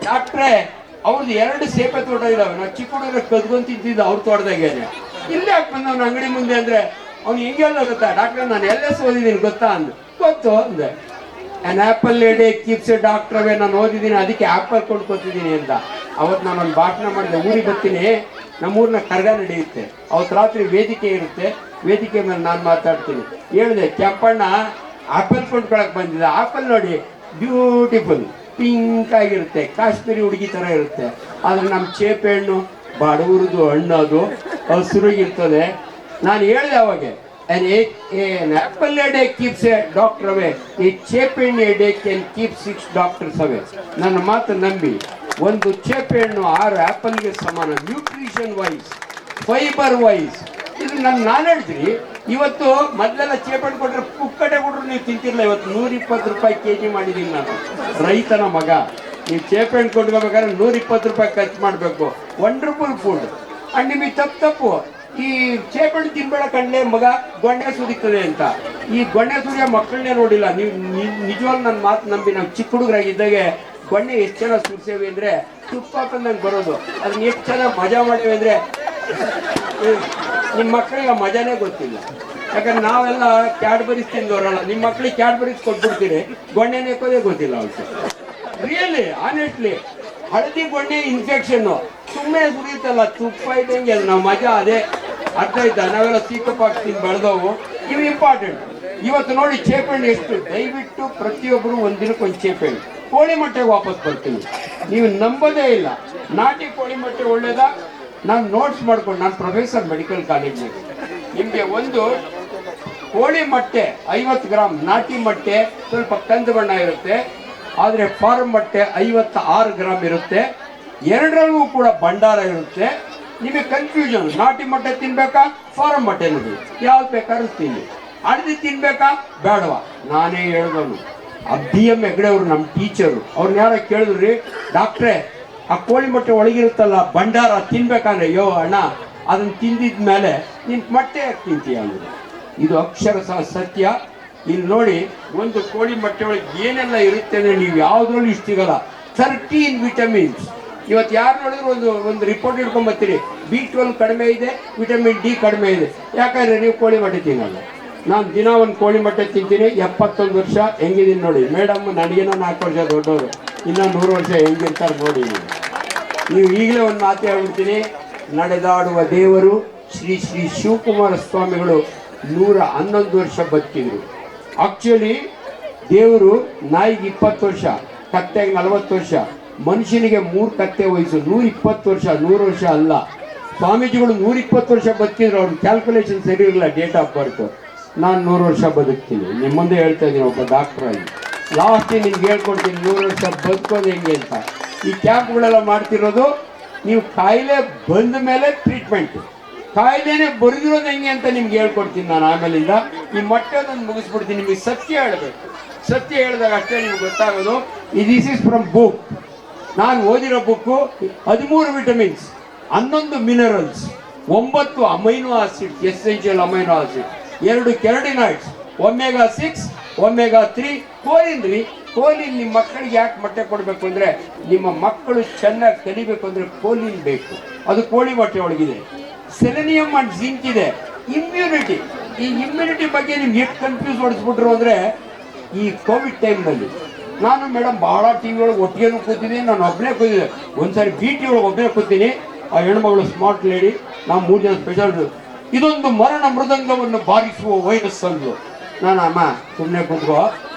ಡಾಕ್ಟ್ರೇ ಅವ್ರದ್ದು 2 ಸೇಪೆ ತೋಟ ಇದಾವೆ, ನಾವು ಚಿಕ್ಕ ಹುಡುಗರ ಕದ್ಕೊಂಡು ತಿಂತಿದ್ದು ಅವ್ರ ತೋಟದಾಗೇನೆ. ಇಲ್ಲೇ ಯಾಕೆ ಬಂದವನು ಅಂಗಡಿ ಮುಂದೆ ಅಂದರೆ, ಅವ್ನು ಹಿಂಗೆಲ್ಲ ಗೊತ್ತಾ? ಡಾಕ್ಟ್ರೆ ನಾನು LS ಓದಿದ್ದೀನಿ ಗೊತ್ತಾ ಅಂದು. ಗೊತ್ತು ಅಂದೆ. An apple A day keeps A doctor away, ನಾನು ಓದಿದ್ದೀನಿ, ಅದಕ್ಕೆ ಆ್ಯಪಲ್ ಕೊಂಡ್ಕೊತಿದ್ದೀನಿ ಅಂತ. ಅವತ್ತು ನಾನೊಂದು ಭಾಷಣ ಮಾಡಿದೆ. ಊರಿಗೆ ಬರ್ತೀನಿ, ನಮ್ಮೂರಿನ ಕರ್ಗ ನಡೆಯುತ್ತೆ, ಅವತ್ತು ರಾತ್ರಿ ವೇದಿಕೆ ಇರುತ್ತೆ, ವೇದಿಕೆ ಮೇಲೆ ನಾನು ಮಾತಾಡ್ತೀನಿ. ಹೇಳಿದೆ, ಕೆಂಪಣ್ಣ ಆ್ಯಪಲ್ ಕೊಂಡ್ಕೊಳಕ್ಕೆ ಬಂದಿದ್ದೆ. ಆ್ಯಪಲ್ ನೋಡಿ ಬ್ಯೂಟಿಫುಲ್ ಪಿಂಕ್ ಆಗಿರುತ್ತೆ, ಕಾಶ್ಮೀರಿ ಹುಡುಗಿ ಥರ ಇರುತ್ತೆ. ಆದರೆ ನಮ್ಮ ಚೇಪೆ ಹಣ್ಣು ಬಡವರದು ಹಣ್ಣು, ಅದು ಹಸಿರುಗಿರ್ತದೆ. ನಾನು ಹೇಳಿದೆ ಅವಾಗೆ, an apple a day keeps a doctor away. A ಚೇಪೆಣ್ಣು a day can keep 6 doctors away. ನನ್ನ ಮಾತು ನಂಬಿ, ಒಂದು ಚೇಪೆಣ್ಣು 6 ಆ್ಯಪಲ್ಗೆ ಸಮಾನ. ನ್ಯೂಟ್ರಿಷನ್ ವೈಸ್, ಫೈಬರ್ ವೈಸ್, ಇದು ನಾನು ಹೇಳ್ತೀನಿ. ಇವತ್ತು ಮೊದಲೆಲ್ಲ ಚೇಪೆಣ್ಣು ಕೊಟ್ಟರೆ ಪುಕ್ಕಟೆ ಕೊಟ್ಟರು ನೀವು ತಿಂತಿರಲಿಲ್ಲ. ಇವತ್ತು 120 ರೂಪಾಯಿ kg ಮಾಡಿದ್ದೀನಿ ನಾನು. ರೈತನ ಮಗ, ನೀವು ಚೇಪೆಣ್ಣು ಕೊಟ್ಕೋಬೇಕಾದ್ರೆ 120 ರೂಪಾಯಿ ಖರ್ಚು ಮಾಡಬೇಕು. Wonderful food. ಅಂಡ್ ನಿಮಗೆ ತಪ್ಪು ಈ ಚೇಪೆಣ್ಣು ತಿನ್ಬೇಡ ಕಣ್ಲೆ ಮಗ, ಗೊಣ್ಣೆ ಸುರಿತದೆ ಅಂತ. ಈ ಗೊಣ್ಣೆ ಸುರಿಯೋ ಮಕ್ಕಳನ್ನೇ ನೋಡಿಲ್ಲ ನೀವು. ನಿಜವಾಗ್ಲೂ ನನ್ನ ಮಾತು ನಂಬಿ, ನಾವು ಚಿಕ್ಕ ಹುಡುಗರಾಗಿದ್ದಾಗೆ ಗೊಣ್ಣೆ ಎಷ್ಟು ಚೆನ್ನಾಗಿ ಸುರಿಸೇವೆ ಅಂದರೆ ತುಪ್ಪ ಹಾಕೊಂಡಂಗೆ ಬರೋದು. ಅದನ್ನ ಎಷ್ಟು ಚೆನ್ನಾಗಿ ಮಜಾ ಮಾಡಿವೆ ಅಂದರೆ ನಿಮ್ಮ ಮಕ್ಕಳಿಗೆ ಆ ಮಜಾನೇ ಗೊತ್ತಿಲ್ಲ. ಯಾಕಂದ್ರೆ ನಾವೆಲ್ಲ ಕ್ಯಾಡ್ಬರೀಸ್ ತಿಂದವರಲ್ಲ. ನಿಮ್ಮ ಮಕ್ಕಳಿಗೆ ಕ್ಯಾಡ್ಬರೀಸ್ ಕೊಟ್ಬಿಡ್ತೀರಿ, ಗೊಣ್ಣೆನೇ ಹಾಕೋದೇ ಗೊತ್ತಿಲ್ಲ ಅವ್ರಿಗೆ. ರಿಯಲಿ ಆನೆಸ್ಟ್ಲಿ ಹಳದಿ ಗೊಣ್ಣೆ ಇನ್ಫೆಕ್ಷನ್ನು ಸುಮ್ಮನೆ ಸುರಿಯುತ್ತಲ್ಲ, ತುಪ್ಪ ಇದ್ದಂಗೆ ಅದು ನಾವು ಮಜಾ ಅದೇ. ಅರ್ಥ ಆಯ್ತಾ? ನಾವೆಲ್ಲ ಸೀಕಪ್ಪ ಹಾಕ್ತೀನಿ ಬೆಳೆದವು. ಇವು ಇಂಪಾರ್ಟೆಂಟ್. ಇವತ್ತು ನೋಡಿ ಚೇಪೆಣ್ಣು ಎಷ್ಟು, ದಯವಿಟ್ಟು ಪ್ರತಿಯೊಬ್ಬರು ಒಂದಿನಕ್ಕೆ ಒಂದು ಚೇಪೆಣ್ಣು. ಕೋಳಿ ಮೊಟ್ಟೆಗೆ ವಾಪಸ್ ಬರ್ತೀನಿ, ನೀವು ನಂಬೋದೇ ಇಲ್ಲ. ನಾಟಿ ಕೋಳಿ ಮೊಟ್ಟೆ ಒಳ್ಳೇದಾ? ನಾನು ನೋಟ್ಸ್ ಮಾಡ್ಕೊಂಡು, ನಾನು ಪ್ರೊಫೆಸರ್ ಮೆಡಿಕಲ್ ಕಾಲೇಜ್ನಲ್ಲಿ. ನಿಮಗೆ ಒಂದು ಕೋಳಿ ಮೊಟ್ಟೆ 50 ಗ್ರಾಮ್, ನಾಟಿ ಮೊಟ್ಟೆ ಸ್ವಲ್ಪ ಕಂದು ಬಣ್ಣ ಇರುತ್ತೆ, ಆದರೆ ಫಾರ್ಮ್ ಮೊಟ್ಟೆ 56 ಗ್ರಾಮ್ ಇರುತ್ತೆ. ಎರಡರಲ್ಲೂ ಕೂಡ ಭಂಡಾರ ಇರುತ್ತೆ. ನಿಮಗೆ ಕನ್ಫ್ಯೂಷನ್, ನಾಟಿ ಮೊಟ್ಟೆ ತಿನ್ಬೇಕಾ ಫಾರ್ಮ್ ಮೊಟ್ಟೆ ನೋಡಿ, ಯಾವ್ದು ಬೇಕಾದ್ರೂ ತಿನ್ನಿ. ಅಡ್ದು ತಿನ್ಬೇಕಾ ಬೇಡವಾ? ನಾನೇ ಹೇಳ್ದವನು. BM ಹೆಗ್ಡೆ ಅವರು ನಮ್ಮ ಟೀಚರು, ಅವ್ರನ್ನ ಯಾರ ಕೇಳಿದ್ರಿ, ಡಾಕ್ಟ್ರೇ ಆ ಕೋಳಿ ಮೊಟ್ಟೆ ಒಳಗಿರುತ್ತಲ್ಲ ಭಂಡಾರ ತಿನ್ಬೇಕಂದ್ರೆ, ಅಯ್ಯೋ ಅಣ್ಣ ಅದನ್ನು ತಿಂದಿದ ಮೇಲೆ ನೀನು ಮೊಟ್ಟೆ ಯಾಕೆ ತಿಂತೀಯ ಅಂದ್ರೆ. ಇದು ಅಕ್ಷರಶಃ ಸತ್ಯ. ಇಲ್ಲಿ ನೋಡಿ, ಒಂದು ಕೋಳಿ ಮೊಟ್ಟೆ ಒಳಗೆ ಏನೆಲ್ಲ ಇರುತ್ತೆ ಅಂದರೆ ನೀವು ಯಾವುದ್ರಲ್ಲೂ ಇಷ್ಟು ಸಿಗಲ್ಲ. 13 ವಿಟಮಿನ್ಸ್. ಇವತ್ತು ಯಾರು ನೋಡಿದ್ರು ಒಂದು ರಿಪೋರ್ಟ್ ಇಟ್ಕೊಂಬತ್ತೀರಿ, B12 ಕಡಿಮೆ ಇದೆ, ವಿಟಮಿನ್ D ಕಡಿಮೆ ಇದೆ. ಯಾಕಂದರೆ ನೀವು ಕೋಳಿ ಮೊಟ್ಟೆ ತಿನ್ನಲ್ಲ. ನಾನು ದಿನ ಒಂದು ಕೋಳಿ ಮೊಟ್ಟೆ ತಿಂತೀನಿ. 71 ವರ್ಷ ಹೆಂಗಿದ್ದೀನಿ ನೋಡಿ. ಮೇಡಮ್ ನನಗೇನೋ 4 ವರ್ಷ ದೊಡ್ಡವರು, ಇನ್ನೂ 100 ವರ್ಷ ಹೆಂಗಿರ್ತಾರೆ ನೋಡಿ. ನೀವು ಈಗಲೇ ಒಂದು ಮಾತು ಹೇಳ್ಬಿಡ್ತೀನಿ. ನಡೆದಾಡುವ ದೇವರು ಶ್ರೀ ಶ್ರೀ ಶಿವಕುಮಾರ ಸ್ವಾಮಿಗಳು 111 ವರ್ಷ ಬದುಕಿದ್ರು. ಆಕ್ಚುಲಿ ದೇವರು ನಾಯಿಗೆ 20 ವರ್ಷ, ಕತ್ತೆಗೆ 40 ವರ್ಷ, ಮನುಷ್ಯನಿಗೆ 3 ಕತ್ತೆ ವಯಸ್ಸು. 120 ವರ್ಷ, 100 ವರ್ಷ ಅಲ್ಲ. ಸ್ವಾಮೀಜಿಗಳು 120 ವರ್ಷ ಬದುಕಿದ್ರು. ಅವ್ರ ಕ್ಯಾಲ್ಕುಲೇಷನ್ ಸರಿ ಇರಲಿಲ್ಲ, ಡೇಟ್ ಆಫ್ ಬರ್ತ್. ನಾನು 100 ವರ್ಷ ಬದುಕ್ತೀನಿ. ನಿಮ್ಮ ಮುಂದೆ ಹೇಳ್ತಾ ಇದ್ದೀನಿ ಒಬ್ಬ ಡಾಕ್ಟ್ರಾಗಿ. ಲಾಸ್ಟಿಗೆ ನಿಮ್ಗೆ ಹೇಳ್ಕೊಡ್ತೀನಿ 100 ವರ್ಷ ಬದುಕೋದು ಹೆಂಗೆ ಅಂತ. ಈ ಕ್ಯಾಂಪ್ಗಳೆಲ್ಲ ಮಾಡ್ತಿರೋದು ನೀವು ಕಾಯಿಲೆ ಬಂದ ಮೇಲೆ ಟ್ರೀಟ್ಮೆಂಟ್, ಕಾಯಿಲೆನೇ ಬರೆದಿರೋದು ಹೆಂಗೆ ಅಂತ ನಿಮ್ಗೆ ಹೇಳ್ಕೊಡ್ತೀನಿ ನಾನು. ಆಮೇಲಿಂದ ಈ ಮೊಟ್ಟೆದನ್ನು ಮುಗಿಸ್ಬಿಡ್ತೀನಿ. ನಿಮಗೆ ಸತ್ಯ ಹೇಳಬೇಕು. ಸತ್ಯ ಹೇಳಿದಾಗ ಅಷ್ಟೇ ನಿಮ್ಗೆ ಗೊತ್ತಾಗೋದು. This is from book. ನಾನು ಓದಿರೋ book 13 vitamins, 11 minerals, 9 amino acid, essential amino acid, 2 carotenoids, omega 6, omega 3, choline ರೀ. ಕೋಲಿನ್ ನಿಮ್ಮ ಮಕ್ಕಳಿಗೆ ಯಾಕೆ ಮೊಟ್ಟೆ ಕೊಡಬೇಕು ಅಂದರೆ, ನಿಮ್ಮ ಮಕ್ಕಳು ಚೆನ್ನಾಗಿ ಕಲಿಬೇಕು ಅಂದರೆ ಕೋಲಿನ್ ಬೇಕು. ಅದು ಕೋಳಿ ಮೊಟ್ಟೆ ಒಳಗಿದೆ. ಸೆಲೆನಿಯಮ್ ಅಂಡ್ ಜಿಂಕ್ ಇದೆ. ಇಮ್ಯುನಿಟಿ, ಈ ಇಮ್ಯುನಿಟಿ ಬಗ್ಗೆ ನಿಮ್ಗೆ ಎಷ್ಟು ಕನ್ಫ್ಯೂಸ್ ಹೊಡಿಸ್ಬಿಟ್ರು ಅಂದರೆ, ಈ ಕೋವಿಡ್ ಟೈಮ್ನಲ್ಲಿ ನಾನು ಮೇಡಮ್ ಭಾಳ ಟಿ ವಿ ಒಳಗೆ ಒಟ್ಟಿಗೆನೂ ಕೂತಿದ್ದೀನಿ. ನಾನು ಒಬ್ಬನೇ ಕೂತಿದ್ದೆ. ಒಂದ್ಸಾರಿ BT ಒಳಗೆ ಒಬ್ಬನೇ ಕೂತೀನಿ. ಆ ಹೆಣ್ಮಗಳು ಸ್ಮಾರ್ಟ್ ಲೇಡಿ, ನಾವು 3 ಜನ ಸ್ಪೆಷಲ್. ಇದೊಂದು ಮರಣ ಮೃದಂಗವನ್ನು ಬಾರಿಸುವ ವೈರಸ್ ಅಂದು. ನಾನು ಅಮ್ಮ ಸುಮ್ಮನೆ ಕೂತ್ಕೋ,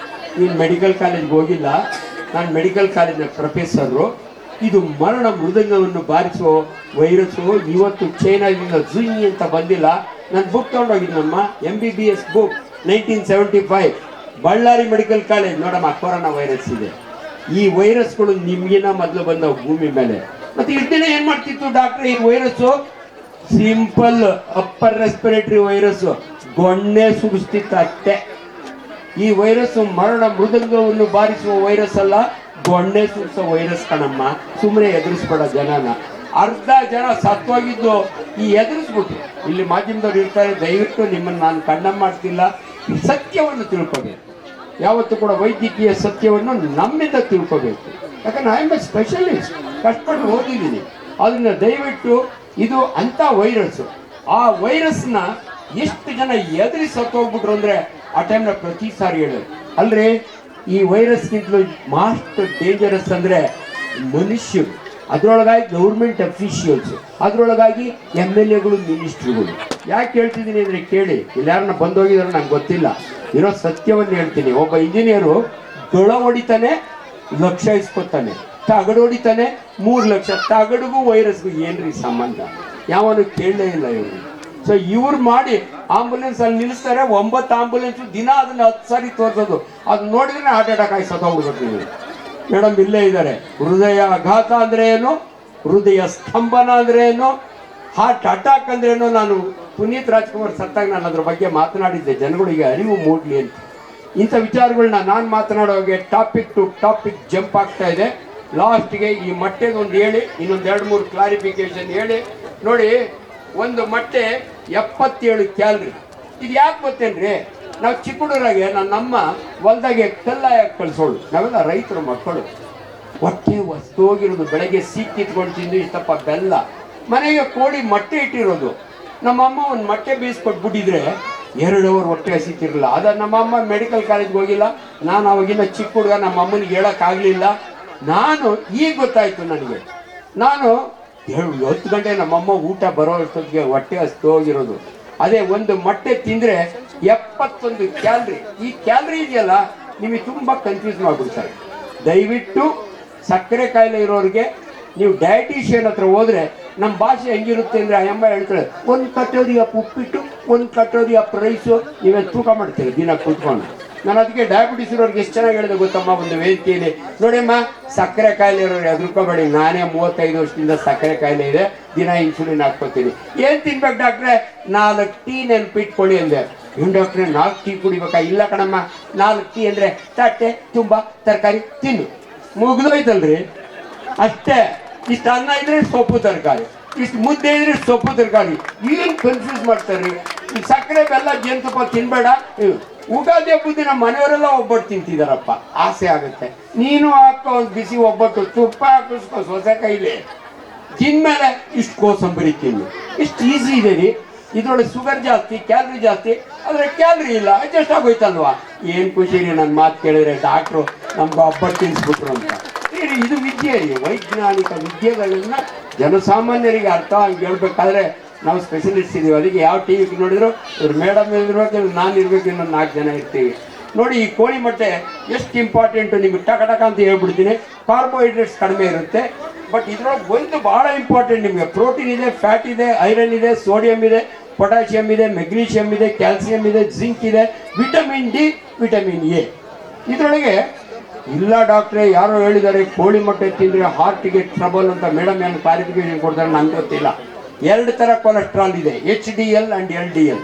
ನೀನು ಮೆಡಿಕಲ್ ಕಾಲೇಜ್ಗೆ ಹೋಗಿಲ್ಲ, ನಾನು ಮೆಡಿಕಲ್ ಕಾಲೇಜಿನ ಪ್ರೊಫೆಸರು. ಇದು ಮರಣ ಮೃದಂಗವನ್ನು ಬಾರಿಸುವ ವೈರಸ್ಸು. ಇವತ್ತು ಚೈನಾದಿಂದ ಜುಯಿ ಅಂತ ಬಂದಿಲ್ಲ. ನಾನು ಬುಕ್ ತೊಗೊಂಡೋಗಿದ್ದನಮ್ಮ, MBBS book 1975, Ballari medical college. ನೋಡಮ್ಮ, ಕೊರೋನಾ ವೈರಸ್ ಇದೆ. ಈ ವೈರಸ್ಗಳು ನಿಮ್ಗಿನ ಮೊದಲು ಬಂದವು ಭೂಮಿ ಮೇಲೆ. ಮತ್ತೆ ಇಷ್ಟೇನೆ ಏನು ಮಾಡ್ತಿತ್ತು ಡಾಕ್ಟ್ರೆ ಈ virus? Simple upper respiratory virus, ಗೊಣ್ಣೆ ಸುಗಿಸ್ತಿತ್ತು ಅಷ್ಟೇ. ಈ ವೈರಸ್ಸು ಮರಣ ಮೃದಂಗವನ್ನು ಬಾರಿಸುವ ವೈರಸ್ ಅಲ್ಲ, ಗೊಣ್ಣೆ ಸುಗಿಸೋ ವೈರಸ್ ಕಣಮ್ಮ. ಸುಮ್ಮನೆ ಎದುರಿಸ್ಬೇಡ ಜನನ. ಅರ್ಧ ಜನ ಸತ್ತೋಗಿದ್ದು ಈ ಎದುರಿಸ್ಬಿಟ್ಟು. ಇಲ್ಲಿ ಮಾಧ್ಯಮದವ್ರು ಇರ್ತಾರೆ, ದಯವಿಟ್ಟು ನಿಮ್ಮನ್ನು ನಾನು ಕಂಡಮ್ ಮಾಡ್ತಿಲ್ಲ. ಸತ್ಯವನ್ನು ತಿಳ್ಕೋಬೇಕು. ಯಾವತ್ತೂ ಕೂಡ ವೈದ್ಯಕೀಯ ಸತ್ಯವನ್ನು ನಮ್ಮಿಂದ ತಿಳ್ಕೋಬೇಕು. ಯಾಕಂದ್ರೆ ಐ ಆಮ್ ಎ ಸ್ಪೆಷಲಿಸ್ಟ್, ಕಷ್ಟಪಟ್ಟು ಓದಿದ್ದೀನಿ. ಅದನ್ನ ದಯವಿಟ್ಟು, ಇದು ಅಂಥ ವೈರಸ್ಸು. ಆ ವೈರಸ್ನ ಎಷ್ಟು ಜನ ಎದುರಿ ಸತ್ತೋಗ್ಬಿಟ್ರು ಅಂದರೆ ಆ ಟೈಮ್ನ ಪ್ರತಿ ಸಾರಿ ಹೇಳೋದು ಅಲ್ರಿ. ಈ ವೈರಸ್ಗಿಂತಲೂ ಮಾಸ್ಟ್ ಡೇಂಜರಸ್ ಅಂದರೆ ಮನುಷ್ಯರು, ಅದರೊಳಗಾಗಿ ಗೌರ್ಮೆಂಟ್ ಅಫಿಷಿಯಲ್ಸ್, ಅದರೊಳಗಾಗಿ MLAಗಳು, ಮಿನಿಸ್ಟ್ರುಗಳು. ಯಾಕೆ ಹೇಳ್ತಿದ್ದೀನಿ ಅಂದರೆ ಕೇಳಿ, ಇಲ್ಲಿ ಯಾರನ್ನ ಬಂದೋಗಿದಾರೋ ನಂಗೆ ಗೊತ್ತಿಲ್ಲ, ಇರೋ ಸತ್ಯವನ್ನು ಹೇಳ್ತೀನಿ. ಒಬ್ಬ ಇಂಜಿನಿಯರು ದೊಳ ಹೊಡಿತಾನೆ, ಲಕ್ಷ ಇಸ್ಕೊತಾನೆ. ತಗಡು ಹೊಡಿತಾನೆ, 3 ಲಕ್ಷ. ತಗಡಿಗೂ ವೈರಸ್ಗೂ ಏನ್ರಿ ಸಂಬಂಧ? ಯಾವನು ಕೇಳಲೇ ಇಲ್ಲ ಇವರು. ಸೊ ಇವ್ರು ಮಾಡಿ ಆಂಬುಲೆನ್ಸ್ ಅಲ್ಲಿ ನಿಲ್ಲಿಸ್ತಾರೆ, 9 ಆಂಬುಲೆನ್ಸ್ ದಿನ ಅದನ್ನ 10 ಸಾರಿ ತೋರಿಸೋದು. ಅದು ನೋಡಿದ್ರೆ ಹಾರ್ಟ್ ಅಟ್ಯಾಕ್ ಆಗಿ ಸತ್ತೋಗ್ಬಿಡ್ತೀವಿ. ಮೇಡಮ್ ಇಲ್ಲೇ ಇದ್ದಾರೆ. ಹೃದಯ ಆಘಾತ ಅಂದ್ರೆ ಏನು, ಹೃದಯ ಸ್ತಂಭನ ಅಂದ್ರೆ ಏನು, ಹಾರ್ಟ್ ಅಟ್ಯಾಕ್ ಅಂದ್ರೆ ಏನು. ನಾನು ಪುನೀತ್ ರಾಜ್ಕುಮಾರ್ ಸತ್ತಾಗ ನಾನು ಅದ್ರ ಬಗ್ಗೆ ಮಾತನಾಡಿದ್ದೆ, ಜನಗಳಿಗೆ ಅರಿವು ಮೂಡಲಿ ಅಂತ. ಇಂಥ ವಿಚಾರಗಳನ್ನ ನಾನು ಮಾತನಾಡೋಗೆ ಟಾಪಿಕ್ ಟು ಟಾಪಿಕ್ ಜಂಪ್ ಆಗ್ತಾ ಇದೆ. ಲಾಸ್ಟ್ಗೆ ಈ ಮೊಟ್ಟೆದೊಂದು ಹೇಳಿ, ಇನ್ನೊಂದು 2-3 ಕ್ಲಾರಿಫಿಕೇಶನ್ ಹೇಳಿ. ನೋಡಿ, ಒಂದು ಮೊಟ್ಟೆ 77 ಕ್ಯಾಲರಿ. ಇದು ಯಾಕೆ ಗೊತ್ತೇನ್ರಿ? ನಾವು ಚಿಕ್ಕ ಹುಡುಗರಾಗೆ ನನ್ನಮ್ಮ ಹೊಲ್ದಾಗೆ ಕಲ್ಲಾಯಕ್ಕೆ ಕಳಿಸೋಳು. ನಾವೆಲ್ಲ ರೈತರ ಮಕ್ಕಳು. ಹೊಟ್ಟೆ ಹೊಸ್ತೋಗಿರೋದು, ಬೆಳಗ್ಗೆ ಸಿಕ್ಕಿ ಕಿತ್ಕೊಂಡು ತಿಂದು ಇಷ್ಟಪ್ಪ ಬೆಲ್ಲ. ಮನೆಗೆ ಕೋಳಿ ಮೊಟ್ಟೆ ಇಟ್ಟಿರೋದು. ನಮ್ಮಮ್ಮ ಒಂದು ಮೊಟ್ಟೆ ಬೇಯಿಸ್ಕೊಟ್ಬಿಟ್ಟಿದ್ರೆ 2 ಅವರ್ ಹೊಟ್ಟೆ ಹಸಿತಿರಲಿಲ್ಲ. ಅದ ನಮ್ಮಮ್ಮ ಮೆಡಿಕಲ್ ಕಾಲೇಜ್ಗೆ ಹೋಗಿಲ್ಲ. ನಾನು ಅವಾಗಿನ ಚಿಕ್ಕ ಹುಡುಗ, ನಮ್ಮ ಅಮ್ಮನಿಗೆ ಹೇಳೋಕ್ಕಾಗಲಿಲ್ಲ. ನಾನು ಈಗ ಗೊತ್ತಾಯ್ತು ನನಗೆ. ನಾನು 10 ಗಂಟೆ ನಮ್ಮಮ್ಮ ಊಟ ಬರೋ ಅಷ್ಟೊತ್ತಿಗೆ ಹೊಟ್ಟೆ ಹಸ್ತೋಗಿರೋದು. ಅದೇ ಒಂದು ಮೊಟ್ಟೆ ತಿಂದರೆ 71 ಕ್ಯಾಲ್ರಿ. ಈ ಕ್ಯಾಲ್ರಿ ಇದೆಯಲ್ಲ, ನಿಮಗೆ ತುಂಬ ಕನ್ಫ್ಯೂಸ್ ಮಾಡಿಬಿಡ್ತಾರೆ. ದಯವಿಟ್ಟು ಸಕ್ಕರೆ ಕಾಯಿಲೆ ಇರೋರಿಗೆ ನೀವು ಡಯಟಿಷಿಯನ್ ಹತ್ರ ಹೋದರೆ ನಮ್ಮ ಭಾಷೆ ಹೆಂಗಿರುತ್ತೆ ಅಂದರೆ, ಅಯ್ಯಮ್ಮ ಹೇಳ್ತಾಳೆ, 1 ಕಟೋರಿ ಉಪ್ಪಿಟ್ಟು, 1 ಕಟೋರಿ ರೈಸು. ನೀವೇ ತೂಕ ಮಾಡ್ತೀರಿ ದಿನ ಕೂತ್ಕೊಂಡು. ನಾನು ಅದಕ್ಕೆ ಡಯಾಬಿಟಿಸ್ ಇರೋರಿಗೆ ಎಷ್ಟು ಚೆನ್ನಾಗಿ ಹೇಳಿದೆ ಗೊತ್ತಮ್ಮ ಒಂದು ವೇದಿಕೆಯಲ್ಲಿ. ನೋಡಿಯಮ್ಮ, ಸಕ್ಕರೆ ಕಾಯಿಲೆ ಇರೋರು ಹೆದರ್ಕೋಬೇಡಿ. ನಾನೇ 35 ವರ್ಷದಿಂದ ಸಕ್ಕರೆ ಕಾಯಿಲೆ ಇದೆ, ದಿನ ಇನ್ಸುಲಿನ್ ಹಾಕ್ಕೋತೀನಿ. ಏನು ತಿನ್ಬೇಕು ಡಾಕ್ಟ್ರೆ? 4 ಟೀ ನೆನ್ಪಿಟ್ಕೊಳ್ಳಿ ಅಂದೆ. ಏನು ಡಾಕ್ಟ್ರೆ 4 ಟೀ ಕುಡಿಬೇಕಾ? ಇಲ್ಲ ಕಣಮ್ಮ, 4 ಟೀ ಅಂದರೆ ತಟ್ಟೆ ತುಂಬ ತರಕಾರಿ ತಿನ್ನು, ಮುಗಿದೋಯ್ತಲ್ರಿ. ಅಷ್ಟೇ. ಇಷ್ಟು ಅನ್ನ ಇದ್ರೆ ಸೊಪ್ಪು ತರಕಾರಿ, ಇಷ್ಟು ಮುದ್ದೆ ಇದ್ರೆ ಸೊಪ್ಪು ತರಕಾರಿ. ಏನು ಕನ್ಫ್ಯೂಸ್ ಮಾಡ್ತಾರ್ರಿ. ಈ ಸಕ್ಕರೆ ಬೆಲ್ಲ ಜೇನುತುಪ್ಪ ತಿನ್ಬೇಡ. ಉಗಾದಿ ಹಬ್ಬದ ನಮ್ಮ ಮನೆಯವರೆಲ್ಲ ಒಬ್ಬಟ್ಟು ತಿಂತಿದಾರಪ್ಪ, ಆಸೆ ಆಗುತ್ತೆ. ನೀನು ಹಾಕೋ ಒಂದು ಬಿಸಿ ಒಬ್ಬಟ್ಟು, ತುಪ್ಪ ಹಾಕಿಸ್ಕೋ ಸೊಸೆ ಕೈಲಿ, ತಿನ್ಮೇಲೆ ಇಷ್ಟು ಕೋಸಂಬರಿ ತಿನ್ನು. ಇಷ್ಟು ಈಸಿ ಇದೆ ರೀ. ಇದ್ರೊಳಗೆ ಶುಗರ್ ಜಾಸ್ತಿ, ಕ್ಯಾಲ್ರಿ ಜಾಸ್ತಿ, ಆದರೆ ಕ್ಯಾಲ್ರಿ ಇಲ್ಲ, ಅಡ್ಜಸ್ಟ್ ಆಗೋಯ್ತಲ್ವಾ. ಏನು ಖುಷಿ ರೀ ನನ್ನ ಮಾತು ಕೇಳಿದ್ರೆ, ಡಾಕ್ಟ್ರು ನಮ್ಗೆ ಒಬ್ಬಟ್ಟು ತಿನ್ಸ್ಬಿಟ್ರು ಅಂತ. ಇದು ವಿದ್ಯೆ ರೀ, ವೈಜ್ಞಾನಿಕ ವಿದ್ಯೆಗಳನ್ನ ಜನಸಾಮಾನ್ಯರಿಗೆ ಅರ್ಥ ಆಗಿ ಹೇಳ್ಬೇಕಾದ್ರೆ ನಾವು ಸ್ಪೆಷಲಿಸ್ಟ್ ಇದೀವಿ. ಅದಕ್ಕೆ ಯಾವ ಟಿ ವಿಗೆ ನೋಡಿದ್ರು ಇವ್ರು ಮೇಡಮ್ ಇರ್ಬೇಕು, ಇವ್ರು ನಾನು ಇರ್ಬೇಕು, ಇನ್ನೊಂದು 4 ಜನ ಇರ್ತೀವಿ. ನೋಡಿ, ಈ ಕೋಳಿ ಮೊಟ್ಟೆ ಎಷ್ಟು ಇಂಪಾರ್ಟೆಂಟು ನಿಮ್ಗೆ ಟಕ ಅಂತ ಹೇಳ್ಬಿಡ್ತೀನಿ. ಕಾರ್ಬೋಹೈಡ್ರೇಟ್ಸ್ ಕಡಿಮೆ ಇರುತ್ತೆ, ಬಟ್ ಇದ್ರೊಳಗೆ ಒಂದು ಭಾಳ ಇಂಪಾರ್ಟೆಂಟ್ ನಿಮಗೆ ಪ್ರೋಟೀನ್ ಇದೆ, ಫ್ಯಾಟ್ ಇದೆ, ಐರನ್ ಇದೆ, ಸೋಡಿಯಂ ಇದೆ, ಪೊಟ್ಯಾಷಿಯಮ್ ಇದೆ, ಮೆಗ್ನೀಷಿಯಮ್ ಇದೆ, ಕ್ಯಾಲ್ಸಿಯಂ ಇದೆ, ಜಿಂಕ್ ಇದೆ, ವಿಟಮಿನ್ ಡಿ, ವಿಟಮಿನ್ ಎ. ಇದರೊಳಗೆ ಇಲ್ಲ ಡಾಕ್ಟ್ರೆ ಯಾರೋ ಹೇಳಿದ್ದಾರೆ ಕೋಳಿ ಮೊಟ್ಟೆ ತಿಂದರೆ ಹಾರ್ಟಿಗೆ ಟ್ರಬಲ್ ಅಂತ. ಮೇಡಮ್ ಏನು ಕ್ಲಾರಿಫಿಕೇಶನ್ ಕೊಡ್ತಾರೆ ನಂಗೆ ಗೊತ್ತಿಲ್ಲ. 2 ಥರ ಕೊಲೆಸ್ಟ್ರಾಲ್ ಇದೆ, HDL ಆ್ಯಂಡ್ LDL.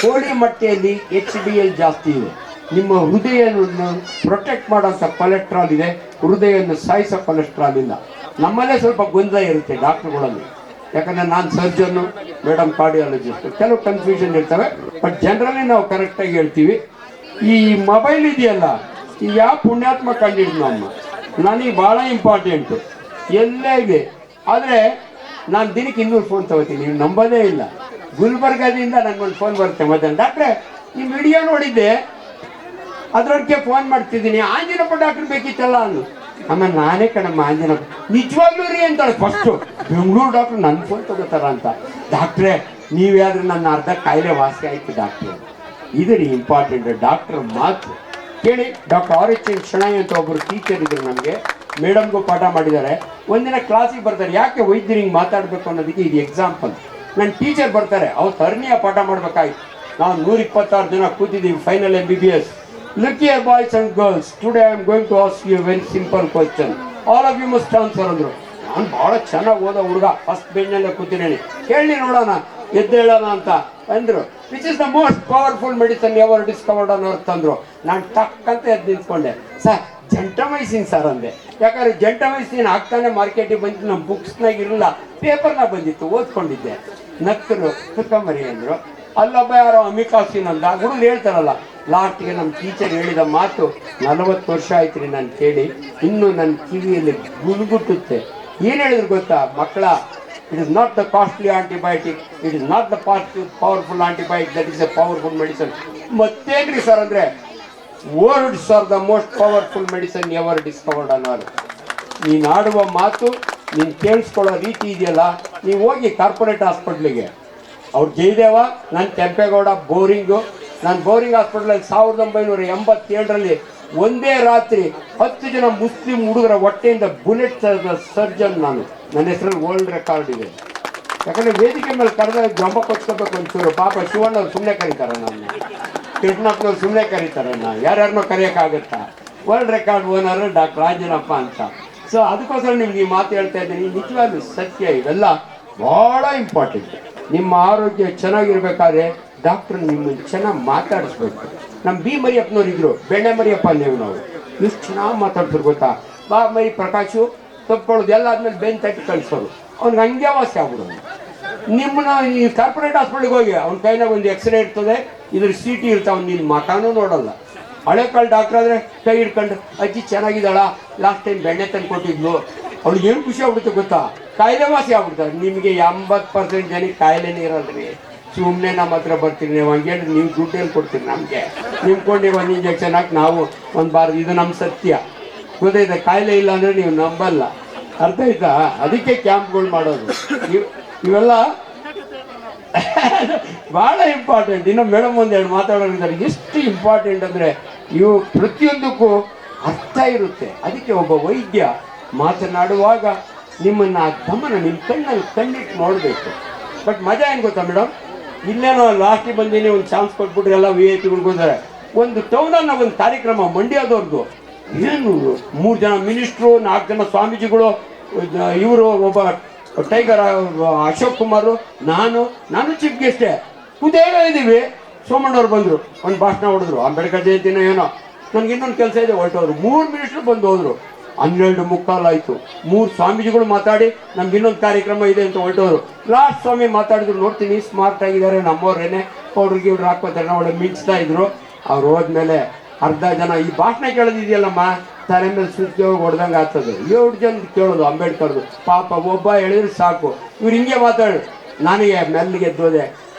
ಕೋಳಿ ಮೊಟ್ಟೆಯಲ್ಲಿ HDL ಜಾಸ್ತಿ ಇದೆ. ನಿಮ್ಮ ಹೃದಯವನ್ನು ಪ್ರೊಟೆಕ್ಟ್ ಮಾಡೋಂಥ ಕೊಲೆಸ್ಟ್ರಾಲ್ ಇದೆ, ಹೃದಯವನ್ನು ಸಾಯಿಸೋ ಕೊಲೆಸ್ಟ್ರಾಲ್ ಇಲ್ಲ. ನಮ್ಮಲ್ಲೇ ಸ್ವಲ್ಪ ಗೊಂದಲ ಇರುತ್ತೆ ಡಾಕ್ಟ್ರುಗಳಲ್ಲಿ, ಯಾಕಂದರೆ ನಾನು ಸರ್ಜನ್ನು, ಮೇಡಮ್ ಕಾರ್ಡಿಯಾಲಜಿಸ್ಟ್. ಕೆಲವು ಕನ್ಫ್ಯೂಷನ್ ಇರ್ತವೆ, ಬಟ್ ಜನರಲಿ ನಾವು ಕರೆಕ್ಟಾಗಿ ಹೇಳ್ತೀವಿ. ಈ ಮೊಬೈಲ್ ಇದೆಯಲ್ಲ, ಈ ಯಾವ ಪುಣ್ಯಾತ್ಮ ಕಂಡಿದ್ದು ನಮ್ಮ ನನಗೆ ಭಾಳ ಇಂಪಾರ್ಟೆಂಟು. ಎಲ್ಲೇ ಇದೆ, ಆದರೆ ನಾನು ದಿನಕ್ಕೆ 200 ಫೋನ್ ತಗೋತೀನಿ, ನೀವು ನಂಬೋದೇ ಇಲ್ಲ. ಗುಲ್ಬರ್ಗಾದಿಂದ ನನಗೊಂದು ಫೋನ್ ಬರುತ್ತೆ ಮಧ್ಯಾಹ್ನ, ಡಾಕ್ಟ್ರೆ ಈ ವಿಡಿಯೋ ನೋಡಿದ್ದೆ, ಅದರೊಳಗೆ ಫೋನ್ ಮಾಡ್ತಿದ್ದೀನಿ, ಆಂಜಿನಪ್ಪ ಡಾಕ್ಟ್ರ್ ಬೇಕಿತ್ತಲ್ಲ ಅಂದು. ಆಮೇಲೆ ನಾನೇ ಕಣಮ್ಮ ಆಂಜಿನಪ್ಪ, ನಿಜವಾಗ್ಲೂ ರೀ ಅಂತಾಳೆ ಫಸ್ಟು. ಬೆಂಗಳೂರು ಡಾಕ್ಟ್ರು ನನ್ನ ಫೋನ್ ತಗೋತಾರ ಅಂತ. ಡಾಕ್ಟ್ರೇ ನೀವ್ಯಾದ್ರೂ ನನ್ನ ಅರ್ಧ ಕಾಯಿಲೆ ವಾಸಿ ಆಯ್ತು ಡಾಕ್ಟ್ರೆ. ಇದು ರೀ ಇಂಪಾರ್ಟೆಂಟ್, ಡಾಕ್ಟ್ರ್ ಮಾತು ಕೇಳಿ. ಡಾಕ್ಟರ್ RHN ಶೆಣೈ ಅಂತ ಒಬ್ಬರು ಟೀಚರ್ ಇದ್ರು ನಮಗೆ, ಮೇಡಮ್ಗೂ ಪಾಠ ಮಾಡಿದ್ದಾರೆ. ಒಂದಿನ ಕ್ಲಾಸಿಗೆ ಬರ್ತಾರೆ, ಯಾಕೆ ವೈದ್ಯರಿಗೆ ಮಾತಾಡಬೇಕು ಅನ್ನೋದಕ್ಕೆ ಇದು ಎಕ್ಸಾಂಪಲ್. ನನ್ನ ಟೀಚರ್ ಬರ್ತಾರೆ, ಅವ್ರು ತರ್ನಿಯ ಪಾಠ ಮಾಡಬೇಕಾಯ್ತು. ನಾವು 126 ಜನ ಕೂತಿದ್ದೀವಿ, final MBBS. Look here boys and girls, today I am going to ask you a very simple question. All of you must answer ಅಂದರು. ನಾನು ಭಾಳ ಚೆನ್ನಾಗಿ ಓದೋ ಹುಡುಗ, ಫಸ್ಟ್ ಬೆಂಚಲ್ಲೇ ಕೂತಿದ್ದೀನಿ. ಕೇಳಿ ನೋಡೋಣ, ಎದ್ದು ಹೇಳೋಣ ಅಂತ ಅಂದರು. Which is the most powerful medicine ever discovered ಅನ್ನೋ ತಂದರು. ನಾನು ಟಕ್ಕಂತ ಎದ್ದು ನಿಂತ್ಕೊಂಡೆ. ಸರ್ ಜೆಂಟಮೈಸಿನ್ ಸರ್ ಅಂದೆ. ಯಾಕಂದರೆ ಜೆಂಟಮೈಸಿನ್ ಆಗ್ತಾನೆ ಮಾರ್ಕೆಟಿಗೆ ಬಂದಿತ್ತು, ನಮ್ಮ ಬುಕ್ಸ್ನಾಗ ಇರಲಿಲ್ಲ, ಪೇಪರ್ನಾಗ ಬಂದಿತ್ತು, ಓದ್ಕೊಂಡಿದ್ದೆ. ನಕ್ಕರು, ಕುತ್ಕೊಂಬರಿ ಅಂದರು. ಅಲ್ಲೊಬ್ಬ ಯಾರೋ ಅಮಿಕಾಸಿನ್ ಅಂದ. ಹುಡುಗರು ಹೇಳ್ತಾರಲ್ಲ, ಲಾಸ್ಟ್ಗೆ ನಮ್ಮ ಟೀಚರ್ ಹೇಳಿದ ಮಾತು 40 ವರ್ಷ ಆಯ್ತು ರೀ ನಾನು ಕೇಳಿ, ಇನ್ನೂ ನನ್ನ ಕಿವಿಯಲ್ಲಿ ಗುಣಗುಟ್ಟುತ್ತೆ. ಏನು ಹೇಳಿದ್ರು ಗೊತ್ತಾ ಮಕ್ಕಳ? It is not the costly antibiotic, it is not the powerful antibiotic, that is a powerful medicine. ಮತ್ತೇನ್ರಿ ಸರ್ ಅಂದರೆ, words are the most powerful medicine ever discovered ಅನ್ನೋರು. ನೀನು ಆಡುವ ಮಾತು, ನೀನು ಕೇಳಿಸ್ಕೊಳ್ಳೋ ರೀತಿ ಇದೆಯಲ್ಲ, ನೀವು ಹೋಗಿ ಕಾರ್ಪೊರೇಟ್ ಹಾಸ್ಪಿಟ್ಲಿಗೆ. ಅವ್ರು ಜಯದೇವ, ನಾನು ಕೆಂಪೇಗೌಡ ಬೋರಿಂಗು. ನಾನು ಬೋರಿಂಗ್ ಹಾಸ್ಪಿಟ್ಲಲ್ಲಿ 1987ರಲ್ಲಿ ಒಂದೇ ರಾತ್ರಿ 10 ಜನ ಮುಸ್ಲಿಂ ಹುಡುಗರ ಹೊಟ್ಟೆಯಿಂದ ಬುಲೆಟ್ ಸರ್ಜನ್ ನಾನು. ನನ್ನ ಹೆಸರಲ್ಲಿ ವರ್ಲ್ಡ್ ರೆಕಾರ್ಡ್ ಇದೆ. ಯಾಕಂದರೆ ವೇದಿಕೆ ಮೇಲೆ ಕರೆದ ಜಂಬ ಕೊಚ್ಕೋಬೇಕು ಒಂಚೂರು. ಪಾಪ ಶಿವಣ್ಣವ್ರು ಸುಮ್ಮನೆ ಕರೀತಾರೆ ನನ್ನ, ಕೃಷ್ಣಪ್ಪನವ್ರು ಸುಮ್ಮನೆ ಕರೀತಾರೆ, ಯಾರ್ಯಾರನ್ನೋ ಕರೆಯೋಕ್ಕಾಗತ್ತಾ. World record owner doctor Anjanappa ಅಂತ. ಸೊ ಅದಕ್ಕೋಸ್ಕರ ನಿಮ್ಗೆ ಈ ಮಾತು ಹೇಳ್ತಾ ಇದ್ದೀನಿ. ನಿಜವಾಗ್ಲೂ ಸತ್ಯ, ಇವೆಲ್ಲ ಭಾಳ ಇಂಪಾರ್ಟೆಂಟ್. ನಿಮ್ಮ ಆರೋಗ್ಯ ಚೆನ್ನಾಗಿರ್ಬೇಕಾದ್ರೆ ಡಾಕ್ಟ್ರ್ ನಿಮ್ಮನ್ನು ಚೆನ್ನಾಗಿ ಮಾತಾಡಿಸ್ಬೇಕು. ನಮ್ಮ ಬಿ ಮರಿಯಪ್ಪನವ್ರು ಇದ್ರು, ಬೆಣ್ಣೆ ಮರಿಯಪ್ಪ ನೀವು, ನಾವು ಎಷ್ಟು ಚೆನ್ನಾಗಿ ಮಾತಾಡ್ತಾರೆ ಗೊತ್ತಾ. ಬಾ ಮರಿ ಪ್ರಕಾಶು ತಪ್ಕೊಳ್ಳೋದು ಎಲ್ಲ ಆದ್ಮೇಲೆ ಬೆನ್ನು ತಟ್ಟಿ ಕಳಿಸೋರು. ಅವ್ನಿಗೆ ಹಂಗೆ ವಾಸಿ ಆಗ್ಬಿಡೋದು. ನಿಮ್ಮನ್ನ ಈ ಕಾರ್ಪೊರೇಟ್ ಹಾಸ್ಪಿಟ್ಲಿಗೆ ಹೋಗಿ ಅವ್ನ ಕೈನಾಗ ಒಂದು ಎಕ್ಸ್ರೇ ಇರ್ತದೆ, ಇದ್ರ CT ಇರ್ತಾವೆ, ನಿನ್ನ ಮಕಾನೂ ನೋಡಲ್ಲ. ಹಳೆ ಕಾಲ ಡಾಕ್ಟ್ರ್ ಆದರೆ ಕೈ ಹಿಡ್ಕೊಂಡು ಅಜ್ಜಿ ಚೆನ್ನಾಗಿದ್ದಾಳ, ಲಾಸ್ಟ್ ಟೈಮ್ ಬೆಣ್ಣೆ ತಂದು ಕೊಟ್ಟಿದ್ಲು, ಅವ್ಳಿಗೆ ಏನು ಖುಷಿ ಆಗ್ಬಿಡುತ್ತೆ ಗೊತ್ತಾ, ಕಾಯಿಲೆ ವಾಸಿ ಆಗ್ಬಿಡ್ತಾರೆ. ನಿಮಗೆ 80% ಜನಕ್ಕೆ ಕಾಯಿಲೆನೇ ಇರೋದ್ರಿ. ಸುಮ್ಮನೆ ನಮ್ಮ ಹತ್ರ ಬರ್ತೀರಿ ನೀವು, ಹಂಗೆ ನೀವು ದುಡ್ಡು ಏನು ಕೊಡ್ತೀರಿ ನಮಗೆ, ನಿಮ್ಕೊಂಡು ಒಂದು ಇಂಜೆಕ್ಷನ್ ಹಾಕಿ ನಾವು ಒಂದು ಬಾರ. ಇದು ನಮ್ಮ ಸತ್ಯ ಗೊತ್ತಾಯ್ತಾ. ಕಾಯಿಲೆ ಇಲ್ಲ ಅಂದರೆ ನೀವು ನಂಬಲ್ಲ, ಅರ್ಥ ಆಯ್ತಾ. ಅದಕ್ಕೆ ಕ್ಯಾಂಪ್ಗಳು ಮಾಡೋದು. ಇವೆಲ್ಲ ಭಾಳ ಇಂಪಾರ್ಟೆಂಟ್. ಇನ್ನು ಮೇಡಮ್ ಒಂದೆರಡು ಮಾತಾಡೋರಿದ್ದಾರೆ. ಎಷ್ಟು ಇಂಪಾರ್ಟೆಂಟ್ ಅಂದರೆ ಇವು ಪ್ರತಿಯೊಂದಕ್ಕೂ ಅರ್ಥ ಇರುತ್ತೆ. ಅದಕ್ಕೆ ಒಬ್ಬ ವೈದ್ಯ ಮಾತನಾಡುವಾಗ ನಿಮ್ಮನ್ನು ಆ ಗಮನ ನಿಮ್ಮ ಕಣ್ಣಲ್ಲಿ ಕಣ್ಣಿಟ್ಟು ನೋಡಬೇಕು. ಬಟ್ ಮಜಾ ಏನು ಗೊತ್ತಾ ಮೇಡಮ್, ಇಲ್ಲೇನೋ ಲಾಸ್ಟಿಗೆ ಬಂದಿನಿ ಒಂದು ಚಾನ್ಸ್ ಕೊಟ್ಬಿಟ್ರೆ ಎಲ್ಲ VIP ಹೋದರೆ. ಒಂದು ಟೌನಲ್ಲಿ ಒಂದು ಕಾರ್ಯಕ್ರಮ ಮಂಡ್ಯದವ್ರದ್ದು, ಏನು 3 ಜನ ಮಿನಿಸ್ಟ್ರು, 4 ಜನ ಸ್ವಾಮೀಜಿಗಳು, ಇವರು ಒಬ್ಬ ಟೈಗರ್ ಅಶೋಕ್ ಕುಮಾರು, ನಾನು ಚೀಫ್ ಗೆಸ್ಟೇ ಕುದೇಗ ಇದ್ದೀವಿ. ಸೋಮಣ್ಣವ್ರು ಬಂದರು, ಒಂದು ಭಾಷಣ ಹೊಡೆದ್ರು, ಅಂಬೇಡ್ಕರ್ ಜಯಂತಿನೋ ಏನೋ. ನನಗೆ ಇನ್ನೊಂದು ಕೆಲಸ ಇದೆ, ಹೊರಟೋರು. 3 ಮಿನಿಸ್ಟ್ರು ಬಂದು ಹೋದರು. 12:45 ಆಯಿತು. 3 ಸ್ವಾಮೀಜಿಗಳು ಮಾತಾಡಿ ನಮ್ಗೆ ಇನ್ನೊಂದು ಕಾರ್ಯಕ್ರಮ ಇದೆ ಅಂತ ಹೊರಟೋರು. ಲಾಸ್ಟ್ ಸ್ವಾಮಿ ಮಾತಾಡಿದ್ರು, ನೋಡ್ತೀನಿ ಸ್ಮಾರ್ಟ್ ಆಗಿದ್ದಾರೆ, ನಮ್ಮವ್ರೇನೆ ಪೌಡ್ರಿಗೆ ಇವ್ರು ಹಾಕ್ಕೋತಾರೆ, ಒಳ್ಳೆ ಮಿಂಚ್ತಾ ಇದ್ರು. ಅವ್ರು ಹೋದ್ಮೇಲೆ ಅರ್ಧ ಜನ ಈ ಭಾಷಣ ಕೇಳೋದಿದೆಯಲ್ಲಮ್ಮ, ತಲೆ ಮೇಲೆ ಸುತ್ತಿ ಹೋಗಿ ಹೊಡೆದಂಗೆ ಆಗ್ತದೆ. 7 ಜನ ಕೇಳೋದು ಅಂಬೇಡ್ಕರ್ದು. ಪಾಪ ಒಬ್ಬ ಹೇಳಿದ್ರೆ ಸಾಕು, ಇವ್ರು ಹಿಂಗೆ ಮಾತಾಡು. ನನಗೆ ಮೆಲ್ಲಿಗೆ ಎದ್ದೋದೆ,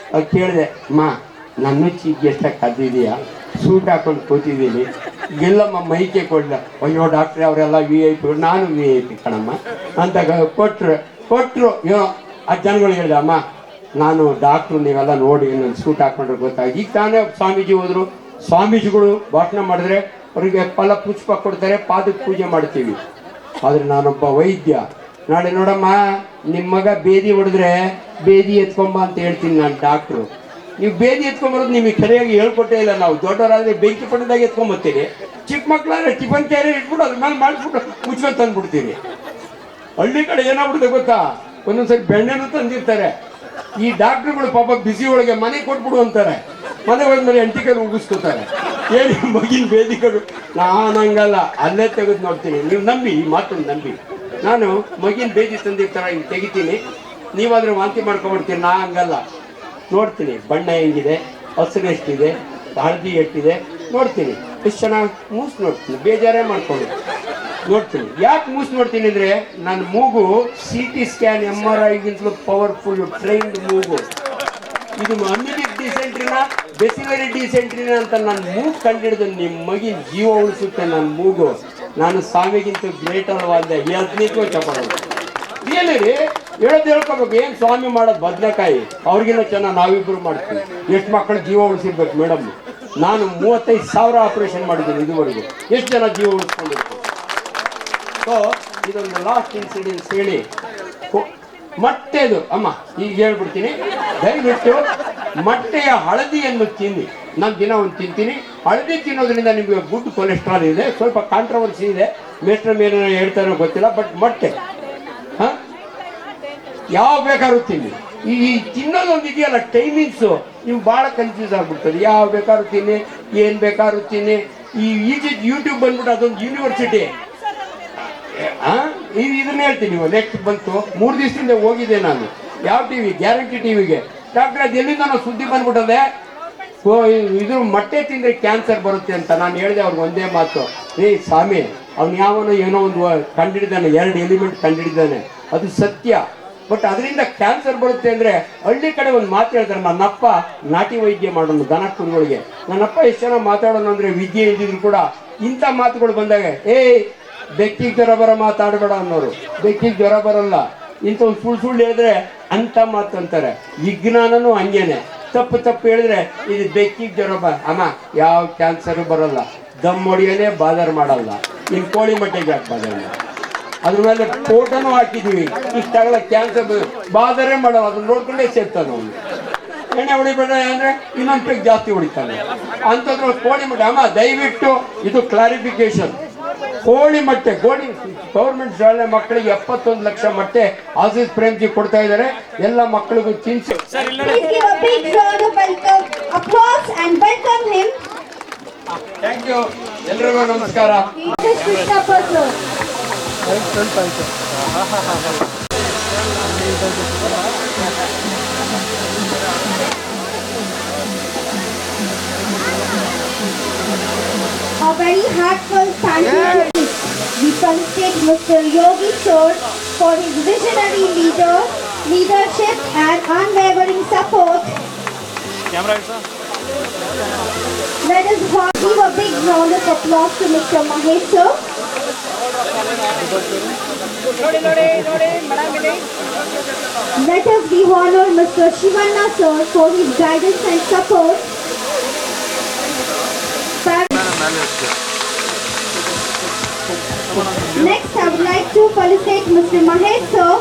ಕೇಳಿದೆ, ಅಮ್ಮ ನನ್ನ ಚೀಫ್ ಗೆಸ್ಟಾಗಿ ಕದ್ದಿದೆಯಾ, ಸೂಟ್ ಹಾಕೊಂಡು ಕೂತಿದ್ದೀನಿ, ಎಲ್ಲಮ್ಮ ಮೈಕೆ ಕೊಡ್ಲ. ಅಯ್ಯೋ ಡಾಕ್ಟ್ರೆ ಅವರೆಲ್ಲ VIP, ನಾನು VIP ಕಣಮ್ಮ ಅಂತ ಕೊಟ್ಟರು. ಏನೋ ಆ ಜನಗಳು ಹೇಳಿದೆ, ಅಮ್ಮ ನಾನು ಡಾಕ್ಟ್ರು, ನೀವೆಲ್ಲ ನೋಡಿ ನನ್ನ ಸೂಟ್ ಹಾಕೊಂಡ್ರೆ ಗೊತ್ತಾಗಿ. ಈಗ ತಾನೇ ಸ್ವಾಮೀಜಿ ಹೋದರು. ಸ್ವಾಮೀಜಿಗಳು ಭಾಷಣ ಮಾಡಿದ್ರೆ ಅವರಿಗೆ ಫಲ ಪುಷ್ಪ ಕೊಡ್ತಾರೆ, ಪಾದಕ್ಕೆ ಪೂಜೆ ಮಾಡ್ತೀವಿ. ಆದರೆ ನಾನೊಬ್ಬ ವೈದ್ಯ. ನಾಳೆ ನೋಡಮ್ಮ, ನಿಮ್ಮ ಮಗ ಬೇದಿ ಹೊಡೆದ್ರೆ ಬೇದಿ ಎತ್ಕೊಂಬ ಅಂತ ಹೇಳ್ತೀನಿ ನಾನು ಡಾಕ್ಟ್ರು. ನೀವು ಬೇದಿ ಎತ್ಕೊಂಬರೋದು ನಿಮಗೆ ಸರಿಯಾಗಿ ಹೇಳ್ಕೊಟ್ಟೇ ಇಲ್ಲ. ನಾವು ದೊಡ್ಡವರಾದರೆ ಬೆಂಕಿ ಪಟ್ಟದಾಗ ಎತ್ಕೊಂಬರ್ತೀರಿ, ಚಿಕ್ಕ ಮಕ್ಕಳಾದ್ರೆ ಟಿಫನ್ ಕ್ಯಾರಿ ಇಟ್ಬಿಟ್ಟು ಅದ್ರ ಮೇಲೆ ಮಾಡಿಸ್ಬಿಟ್ಟು ಮುಚ್ಕೊಂಡು ತಂದುಬಿಡ್ತೀರಿ. ಹಳ್ಳಿ ಕಡೆ ಏನಾಗ್ಬಿಡುತ್ತೆ ಗೊತ್ತಾ, ಒಂದೊಂದ್ಸರಿ ಬೆಣ್ಣೆನೂ ತಂದಿರ್ತಾರೆ. ಈ ಡಾಕ್ಟ್ರುಗಳು ಪಾಪ ಬಿಸಿ ಒಳಗೆ ಮನೆ ಕೊಟ್ಬಿಡು ಅಂತಾರೆ, ಮನೆ ಹೋದ್ಮೇಲೆ ಅಂಟಿಕಲ್ ಉಗಿಸ್ಕೊತಾರೆ. ಏನು ಮಗಿನ ಬೇದಿಗಳು. ನಾನು ಹಂಗಲ್ಲ, ಅಲ್ಲೇ ತೆಗೆದು ನೋಡ್ತೀನಿ. ನೀವು ನಂಬಿ, ಈ ಮಾತನ್ನು ನಂಬಿ. ನಾನು ಮಗಿನ ಬೇದಿ ತಂದಿರ್ತಾರೆ, ಹಿಂಗೆ ತೆಗಿತೀನಿ, ನೀವಾದರೂ ವಾಂತಿ ಮಾಡ್ಕೊಂಡ್ಬಿಡ್ತೀನಿ. ನಾ ಹಂಗಲ್ಲ, ನೋಡ್ತೀನಿ ಬಣ್ಣ ಹೆಂಗಿದೆ, ಹಸಿರು ಎಷ್ಟಿದೆ, ಹಳದಿ ಎಷ್ಟಿದೆ ನೋಡ್ತೀನಿ, ಎಷ್ಟು ಚೆನ್ನಾಗಿ ಮೂಸು ನೋಡ್ತೀನಿ, ಬೇಜಾರೇ ಮಾಡ್ಕೊಂಡು ನೋಡ್ತೀನಿ. ಯಾಕೆ ಮೂಸು ನೋಡ್ತೀನಿ ಅಂದರೆ ನನ್ನ ಮೂಗು CT ಸ್ಕ್ಯಾನ್ MRIಗಿಂತಲೂ ಪವರ್ಫುಲ್ ಟ್ರೈನ್ಡ್ ಮೂಗು. ಇದು ಅಮ್ಯುನಿಕ್ ಡಿಸೆಂಟ್ರಿನ ಬೆಸಿಲರಿ ಡಿಸೆಂಟ್ರಿನ ಅಂತ ನನ್ನ ಮೂಗು ಕಂಡಿಡಿದು ನಿಮ್ಮ ಮಗಿನ ಜೀವ ಉಳಿಸುತ್ತೆ ನನ್ನ ಮೂಗು. ನಾನು ಸ್ವಾಮಿಗಿಂತ ಗ್ರೇಟ್ ಅಲ್ವಾ ಅಂದೆ. 15 ಚಪಾಡೋದು ಏನು ರೀ ಹೇಳೋದು ಹೇಳ್ಕೋಬೇಕು. ಏನು ಸ್ವಾಮಿ ಮಾಡೋದು ಬದನೆಕಾಯಿ, ಅವ್ರಿಗಿನ್ನ ಚೆನ್ನಾಗಿ ನಾವಿಬ್ಬರು ಮಾಡ್ತೀವಿ. ಎಷ್ಟು ಮಕ್ಕಳು ಜೀವ ಉಳಿಸಿರ್ಬೇಕು ಮೇಡಮ್. ನಾನು 35,000 ಆಪರೇಷನ್ ಮಾಡಿದ್ದೀನಿ ಇದುವರೆಗೂ. ಎಷ್ಟು ಜನ ಜೀವ ಉಳಿಸ್ಕೊಂಡಿರ್ಬೇಕು. ಸೊ ಇದೊಂದು ಲಾಸ್ಟ್ ಇನ್ಸಿಡೆನ್ಸ್ ಹೇಳಿ ಮೊಟ್ಟೆದು ಅಮ್ಮ ಈಗ ಹೇಳ್ಬಿಡ್ತೀನಿ. ದಯವಿಟ್ಟು ಮೊಟ್ಟೆಯ ಹಳದಿಯನ್ನು ತಿನ್ನಿ. ನಾನು ದಿನ ಒಂದು ತಿಂತೀನಿ. ಹಳದಿ ತಿನ್ನೋದ್ರಿಂದ ನಿಮಗೆ ಗುಡ್ ಕೊಲೆಸ್ಟ್ರಾಲ್ ಇದೆ. ಸ್ವಲ್ಪ ಕಾಂಟ್ರವರ್ಸಿ ಇದೆ, ಮೇಸ್ಟ್ರ ಮೇಲೆ ಹೇಳ್ತಾರೋ ಗೊತ್ತಿಲ್ಲ. ಬಟ್ ಮೊಟ್ಟೆ ಯಾವ ಬೇಕಾದ್ರೂ ತಿನ್ನಿ. ಈ ತಿನ್ನೋದೊಂದು ಇದೆಯಲ್ಲ ಟೈಮಿಂಗ್ಸು, ನೀವು ಭಾಳ ಕನ್ಫ್ಯೂಸ್ ಆಗ್ಬಿಡ್ತದೆ. ಯಾವ ಬೇಕಾದ್ರೂ ತಿನ್ನಿ, ಏನು ಬೇಕಾದ್ರೂ ತಿನ್ನಿ. ಈಜಿ ಯೂಟ್ಯೂಬ್ ಬಂದ್ಬಿಟ್ಟು ಅದೊಂದು ಯೂನಿವರ್ಸಿಟಿ. ಇದನ್ನ ಹೇಳ್ತೀನಿ. ನೀವು ನೆಕ್ಸ್ಟ್ ಬಂತು 3 ದಿವಸದಿಂದ ಹೋಗಿದೆ ನಾನು. ಯಾವ TV? ಗ್ಯಾರಂಟಿ TVಗೆ. ಡಾಕ್ಟ್ರ್ ಅದು ಎಲ್ಲಿಂದ ನಾವು ಸುದ್ದಿ ಬಂದ್ಬಿಟ್ಟದೆ, ಇದು ಮೊಟ್ಟೆ ತಿಂದರೆ ಕ್ಯಾನ್ಸರ್ ಬರುತ್ತೆ ಅಂತ. ನಾನು ಹೇಳಿದೆ ಅವ್ರಿಗೆ ಒಂದೇ ಮಾತು, ಸ್ವಾಮಿ ಅವ್ನು ಯಾವನೋ ಏನೋ ಒಂದು ಕಂಡಿಡಿದಾನೆ, 2 ಎಲಿಮೆಂಟ್ ಕಂಡಿಡಿದಾನೆ, ಅದು ಸತ್ಯ. ಬಟ್ ಅದರಿಂದ ಕ್ಯಾನ್ಸರ್ ಬರುತ್ತೆ ಅಂದರೆ ಹಳ್ಳಿ ಕಡೆ ಒಂದು ಮಾತು ಹೇಳ್ತಾರೆ. ನನ್ನಪ್ಪ ನಾಟಿ ವೈದ್ಯ ಮಾಡೋನು ದನ ಕುರಿಗಳಿಗೆ. ನನ್ನಪ್ಪ ಎಷ್ಟು ಜನ ಮಾತಾಡೋನು ಅಂದರೆ ವಿದ್ಯೆ ಇದ್ದಿದ್ರು ಕೂಡ ಇಂಥ ಮಾತುಗಳು ಬಂದಾಗ ಬೆಕ್ಕಿಗೆ ಜ್ವರ ಬರೋ ಮಾತಾಡಬೇಡ ಅನ್ನೋರು. ಬೆಕ್ಕಿಗೆ ಜ್ವರ ಬರಲ್ಲ, ಇಂಥ ಒಂದು ಸುಳ್ಳು ಹೇಳಿದ್ರೆ ಅಂಥ ಮಾತು ಅಂತಾರೆ. ವಿಜ್ಞಾನನೂ ಹಂಗೇನೆ. ತಪ್ಪು ಹೇಳಿದ್ರೆ ಇದು ಬೆಕ್ಕಿಗೆ ಜ್ವರ ಅಮ್ಮ ಯಾವ ಕ್ಯಾನ್ಸರು ಬರಲ್ಲ. ದಮ್ ಹೊಡಿಯೋನೇ ಬಾದರ್ ಮಾಡಲ್ಲ. ಇನ್ನು ಕೋಳಿ ಮಟ್ಟೆಗೆ ಯಾಕೆ ಬಾದರ್ ಅದ್ರ ಮೇಲೆ ಫೋಟೋನು ಹಾಕಿದೀವಿ. ಇಷ್ಟಾಗಲ್ಲ ಕ್ಯಾನ್ಸರ್ ಬಾದರೆ ಮಾಡಲ್ಲ, ಅದನ್ನ ನೋಡ್ಕೊಂಡೇ ಸೇರ್ತಾನೆ ಅವನು. ಎಣ್ಣೆ ಹೊಡಿಬೇಡ ಅಂದ್ರೆ ಇನ್ನೊಂದು ಪೆಗ್ ಜಾಸ್ತಿ ಹೊಡಿತಾನೆ. ಅಂಥದ್ರಲ್ಲಿ ಕೋಳಿ ಮೊಟ್ಟೆ ಅಮ್ಮ ದಯವಿಟ್ಟು ಇದು ಕ್ಲಾರಿಫಿಕೇಶನ್. ಕೋಳಿ ಮೊಟ್ಟೆ ಗೌರ್ಮೆಂಟ್ ಶಾಲೆ ಮಕ್ಕಳಿಗೆ 71 ಲಕ್ಷ ಮೊಟ್ಟೆ ಆಸೀಸ್ ಪ್ರೇಮ್ಜಿ ಕೊಡ್ತಾ ಇದ್ದಾರೆ. ಎಲ್ಲ ಮಕ್ಕಳಿಗೂ ತಿನ್ಸಿ. Please give a big round of welcome, applause and welcome him. Thank you. ಎಲ್ರಿಗೂ ನಮಸ್ಕಾರ. Krishnappa sir. A very heartfelt thank you to we felicitate Mr. Yogi Sir for his visionary leadership and unwavering support. Let us give a big round of applause to Mr. Mahesh Sir. Let us give honor Mr. Shivanna Sir for his guidance and support. Next, I would like to felicitate Mr. Mahesh Sir.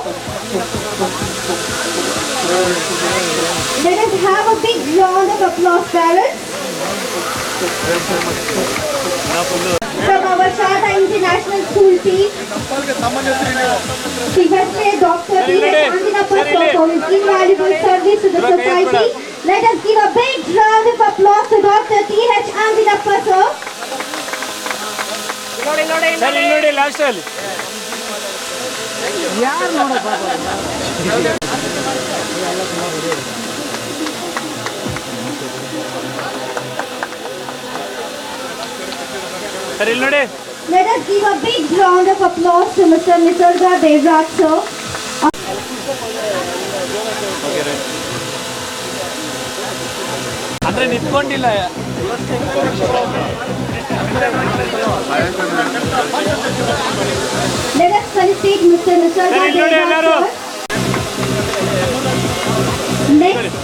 Let us have a big round of applause, parents. From our Sharda International School team, we felicitate Dr. D.H. Andinappa Sir for his invaluable service to the society. Let us give a big round of applause to Dr. D.H. Andinappa Sir. ನೋಡಿ ಲಾಸ್ಟ್ ಅಲ್ಲಿ ಸರ್ ಇಲ್ಲಿ ನೋಡಿ. Let us give a big round of applause to Mr. Nisarga Devraj sir. ಅಂದ್ರೆ ನಿಂತ್ಕೊಂಡಿಲ್ಲ. Let us felicitate Mr. Nisarga Devraj sir. Next,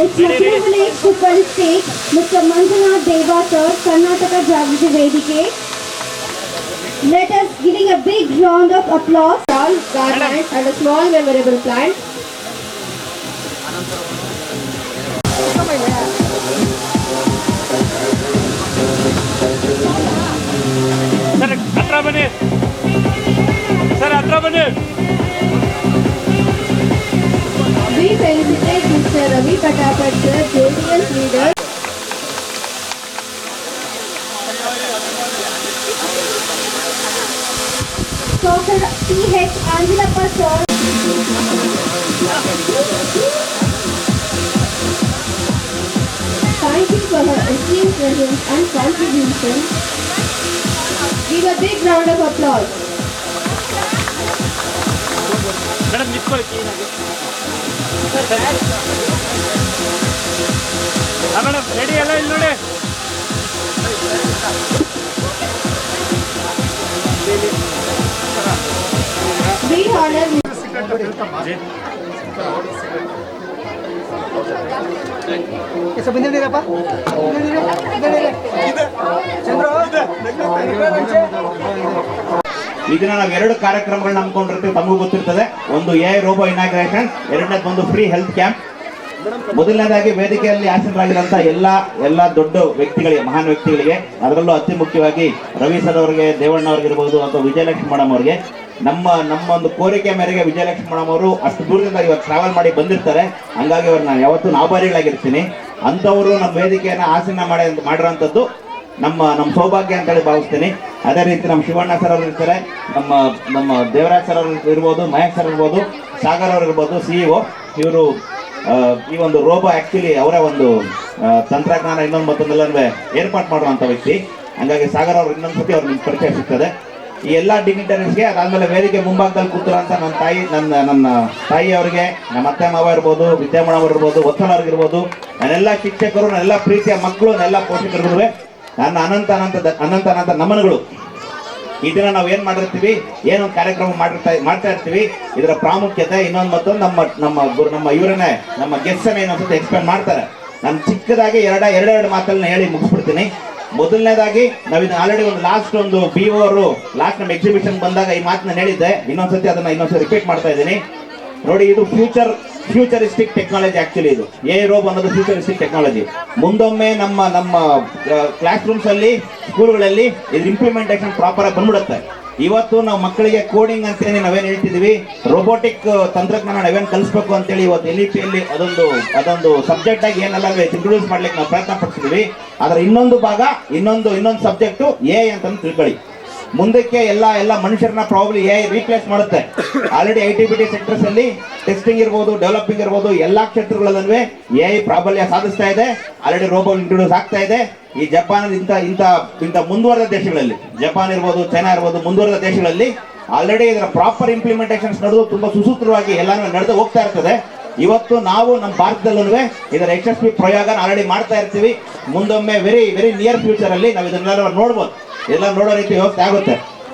it's my privilege to felicitate Mr. Manjunath Deva sir, Karnataka Jagriti Vedike. Let us giving a big round of applause. All garlands and a small memorable plant. Sir ಹತ್ರ ಬನ್ನಿ, ಸರ್ ಹತ್ರ ಬನ್ನಿ. We felicitate Mr. Ravi Patapat sir, JDS leader. Dr. T.H. Andinappa sir. Thank you for her esteemed presence and contribution. Give a big round of applause. Madam ನಿಂತ್ಕೊಳ್ಳಿ. ಮೇಡಮ್ ರೆಡಿ ಎಲ್ಲ ಇಲ್ಲಿ ನೋಡಿ. We honor ಈ ದಿನ ನಾವು 2 ಕಾರ್ಯಕ್ರಮಗಳನ್ನ ಹಮ್ಮಿಕೊಂಡಿರ್ತೀವಿ, ತಮಗೂ ಗೊತ್ತಿರ್ತದೆ. ಒಂದು AI ರೋಬೋ ಇನಾಗ್ರೇಷನ್, ಎರಡನೇದು ಒಂದು ಫ್ರೀ ಹೆಲ್ತ್ ಕ್ಯಾಂಪ್. ಮೊದಲನೇದಾಗಿ ವೇದಿಕೆಯಲ್ಲಿ ಆಸೀನರಾಗಿರುವಂತಹ ಎಲ್ಲ ದೊಡ್ಡ ವ್ಯಕ್ತಿಗಳಿಗೆ, ಮಹಾನ್ ವ್ಯಕ್ತಿಗಳಿಗೆ, ಅದರಲ್ಲೂ ಅತಿ ಮುಖ್ಯವಾಗಿ ರವಿ ಸರ್ ಅವರಿಗೆ, ದೇವಣ್ಣ ಅವ್ರಿಗಿರ್ಬೋದು ಅಥವಾ ವಿಜಯಲಕ್ಷ್ಮಿ ಮೇಡಮ್ ಅವರಿಗೆ, ನಮ್ಮ ಒಂದು ಕೋರಿಕೆ ಮೇರೆಗೆ ವಿಜಯಲಕ್ಷ್ಮಿ ಮೇಡಮ್ ಅವರು ಅಷ್ಟು ದೂರದಿಂದ ಇವತ್ತು ಟ್ರಾವೆಲ್ ಮಾಡಿ ಬಂದಿರ್ತಾರೆ. ಹಂಗಾಗಿ ಅವ್ರು ನಾನು ಯಾವತ್ತೂ ಆಭಾರಿಗಳಾಗಿರ್ತೀನಿ. ಅಂಥವರು ನಮ್ಮ ವೇದಿಕೆಯನ್ನು ಆಸೀನ ಮಾಡಿರೋಂಥದ್ದು ನಮ್ಮ ಸೌಭಾಗ್ಯ ಅಂತೇಳಿ ಭಾವಿಸ್ತೀನಿ. ಅದೇ ರೀತಿ ನಮ್ಮ ಶಿವಣ್ಣ ಸರ್ ಅವರು ಇರ್ತಾರೆ, ನಮ್ಮ ದೇವರಾಜ್ ಸರ್ ಅವರು ಇರ್ಬೋದು, ಮಹೇಶ್ ಸರ್ ಇರ್ಬೋದು, ಸಾಗರ್ ಅವರು ಇರ್ಬೋದು, CEO. ಇವರು ಈ ಒಂದು ರೋಬೋ ಆ್ಯಕ್ಚುಲಿ ಅವರೇ ಒಂದು ತಂತ್ರಜ್ಞಾನ ಇನ್ನೊಂದು ಮತ್ತೊಂದೆಲ್ಲನೂ ಏರ್ಪಾಟ್ ಮಾಡುವಂಥ ವ್ಯಕ್ತಿ. ಹಂಗಾಗಿ ಸಾಗರ್ ಅವರು ಇನ್ನೊಂದ್ಸತಿ ಅವ್ರು ನಿಮ್ಗೆ ಪರಿಚಯ ಸಿಗ್ತದೆ. ಈ ಎಲ್ಲ ಡಿಗ್ನಿಟರೀಸ್ಗೆ, ಅದಾದಮೇಲೆ ವೇದಿಕೆ ಮುಂಭಾಗದಲ್ಲಿ ಕೂತಿರೋಂಥ ನನ್ನ ತಾಯಿ ಅವರಿಗೆ, ನಮ್ಮ ಅತ್ತೆ ಮಾವ ಇರ್ಬೋದು, ವಿದ್ಯಾಮಣ ಅವರು ಇರ್ಬೋದು, ವತ್ಸಲ ಅವ್ರಿಗಿರ್ಬೋದು, ನನ್ನೆಲ್ಲ ಶಿಕ್ಷಕರು, ನನ್ನೆಲ್ಲ ಪ್ರೀತಿಯ ಮಕ್ಕಳು, ನನ್ನೆಲ್ಲ ಪೋಷಕರಿಗೂ ನನ್ನ ಅನಂತ ನಮನಗಳು. ಈ ದಿನ ನಾವು ಏನು ಮಾಡಿರ್ತೀವಿ, ಏನೊಂದು ಕಾರ್ಯಕ್ರಮ ಮಾಡ್ತಾ ಇರ್ತೀವಿ, ಇದರ ಪ್ರಾಮುಖ್ಯತೆ ಇನ್ನೊಂದು ಮತ್ತೊಂದು ನಮ್ಮ ಇವರನ್ನೇ, ನಮ್ಮ ಗೆಸ್ಟನ್ನ ಇನ್ನೊಂದ್ಸತಿ ಎಕ್ಸ್ಪ್ಲೇನ್ ಮಾಡ್ತಾರೆ. ನಾನು ಚಿಕ್ಕದಾಗಿ ಎರಡು ಮಾತನ್ನ ಹೇಳಿ ಮುಗಿಸ್ಬಿಡ್ತೀನಿ. ಮೊದಲನೇದಾಗಿ ನಾವು ಇದನ್ನ ಆಲ್ರೆಡಿ ಒಂದು ಬಿ ಅವರು ಲಾಸ್ಟ್ ನಮ್ಮ ಎಕ್ಸಿಬಿಷನ್ ಬಂದಾಗ ಈ ಮಾತನ್ನ ಹೇಳಿದ್ದೆ, ಇನ್ನೊಂದ್ಸತಿ ಅದನ್ನ ರಿಪೀಟ್ ಮಾಡ್ತಾ ಇದ್ದೀನಿ. ನೋಡಿ, ಇದು ಫ್ಯೂಚರಿಸ್ಟಿಕ್ ಟೆಕ್ನಾಲಜಿ. ಆಕ್ಚುಲಿ ಇದು ರೋಬೋ ಅನ್ನೋದು ಫ್ಯೂಚರಿಸ್ಟಿಕ್ ಟೆಕ್ನಾಲಜಿ. ಮುಂದೊಮ್ಮೆ ನಮ್ಮ ಕ್ಲಾಸ್ ರೂಮ್ಸ್ ಅಲ್ಲಿ, ಸ್ಕೂಲ್ಗಳಲ್ಲಿ ಇದ್ರ ಇಂಪ್ಲಿಮೆಂಟೇಷನ್ ಪ್ರಾಪರ್ ಆಗಿ ಬಂದ್ಬಿಡುತ್ತೆ. ಇವತ್ತು ನಾವು ಮಕ್ಕಳಿಗೆ ಕೋಡಿಂಗ್ ಅಂತೇಳಿ ನಾವೇನು ಹೇಳ್ತಿದೀವಿ, ರೋಬೋಟಿಕ್ ತಂತ್ರಜ್ಞಾನ ನಾವೇನು ಕಲಿಸ್ಬೇಕು ಅಂತೇಳಿ ಇವತ್ತು NEP-ಯಲ್ಲಿ ಅದೊಂದು ಸಬ್ಜೆಕ್ಟ್ ಆಗಿ ಏನೆಲ್ಲ ಇಂಟ್ರೊಡ್ಯೂಸ್ ಮಾಡ್ಲಿಕ್ಕೆ ನಾವು ಪ್ರಯತ್ನ ಪಡ್ತಿದೀವಿ. ಅದರ ಇನ್ನೊಂದು ಭಾಗ, ಇನ್ನೊಂದು ಸಬ್ಜೆಕ್ಟು AI ಅಂತ ತಿಳ್ಕೊಳ್ಳಿ. ಮುಂದಕ್ಕೆ ಎಲ್ಲ ಮನುಷ್ಯರನ್ನ ಪ್ರಾಬ್ಲಿ AI ರೀಪ್ಲೇಸ್ ಮಾಡುತ್ತೆ. ಆಲ್ರೆಡಿ IT-BT ಸೆಕ್ಟರ್ಸ್ ಅಲ್ಲಿ ಟೆಸ್ಟಿಂಗ್ ಇರ್ಬೋದು, ಡೆವಲಪಿಂಗ್ ಇರ್ಬೋದು, ಎಲ್ಲಾ ಕ್ಷೇತ್ರಗಳಲ್ಲೂ AI ಪ್ರಾಬಲ್ಯ ಸಾಧಿಸ್ತಾ ಇದೆ. ಆಲ್ರೆಡಿ ರೋಬೋ ಇಂಟ್ರೊಡ್ಯೂಸ್ ಆಗ್ತಾ ಇದೆ. ಈ ಜಪಾನ್ ಇಂಥ ಮುಂದುವರೆದ ದೇಶಗಳಲ್ಲಿ, ಜಪಾನ್ ಇರ್ಬೋದು, ಚೈನಾ ಇರ್ಬೋದು, ಮುಂದುವರೆದ ದೇಶಗಳಲ್ಲಿ ಆಲ್ರೆಡಿ ಇದರ ಪ್ರಾಪರ್ ಇಂಪ್ಲಿಮೆಂಟೇಷನ್ಸ್ ನಡೆದು ತುಂಬಾ ಸುಸೂತ್ರವಾಗಿ ಎಲ್ಲಾನು ನಡೆದು ಹೋಗ್ತಾ ಇರ್ತದೆ. ಇವತ್ತು ನಾವು ನಮ್ಮ ಭಾರತದಲ್ಲೂ ಇದರ ಯಶಸ್ವಿ ಪ್ರಯೋಗ ಆಲ್ರೆಡಿ ಮಾಡ್ತಾ ಇರ್ತೀವಿ. ಮುಂದೊಮ್ಮೆ ವೆರಿ ವೆರಿ ನಿಯರ್ ಫ್ಯೂಚರ್ ಅಲ್ಲಿ ನಾವು ಇದನ್ನೆಲ್ಲ ನೋಡ್ಬೋದು, ಎಲ್ಲ ನೋಡೋ ರೀತಿ ವ್ಯವಸ್ಥೆ ಆಗುತ್ತೆ.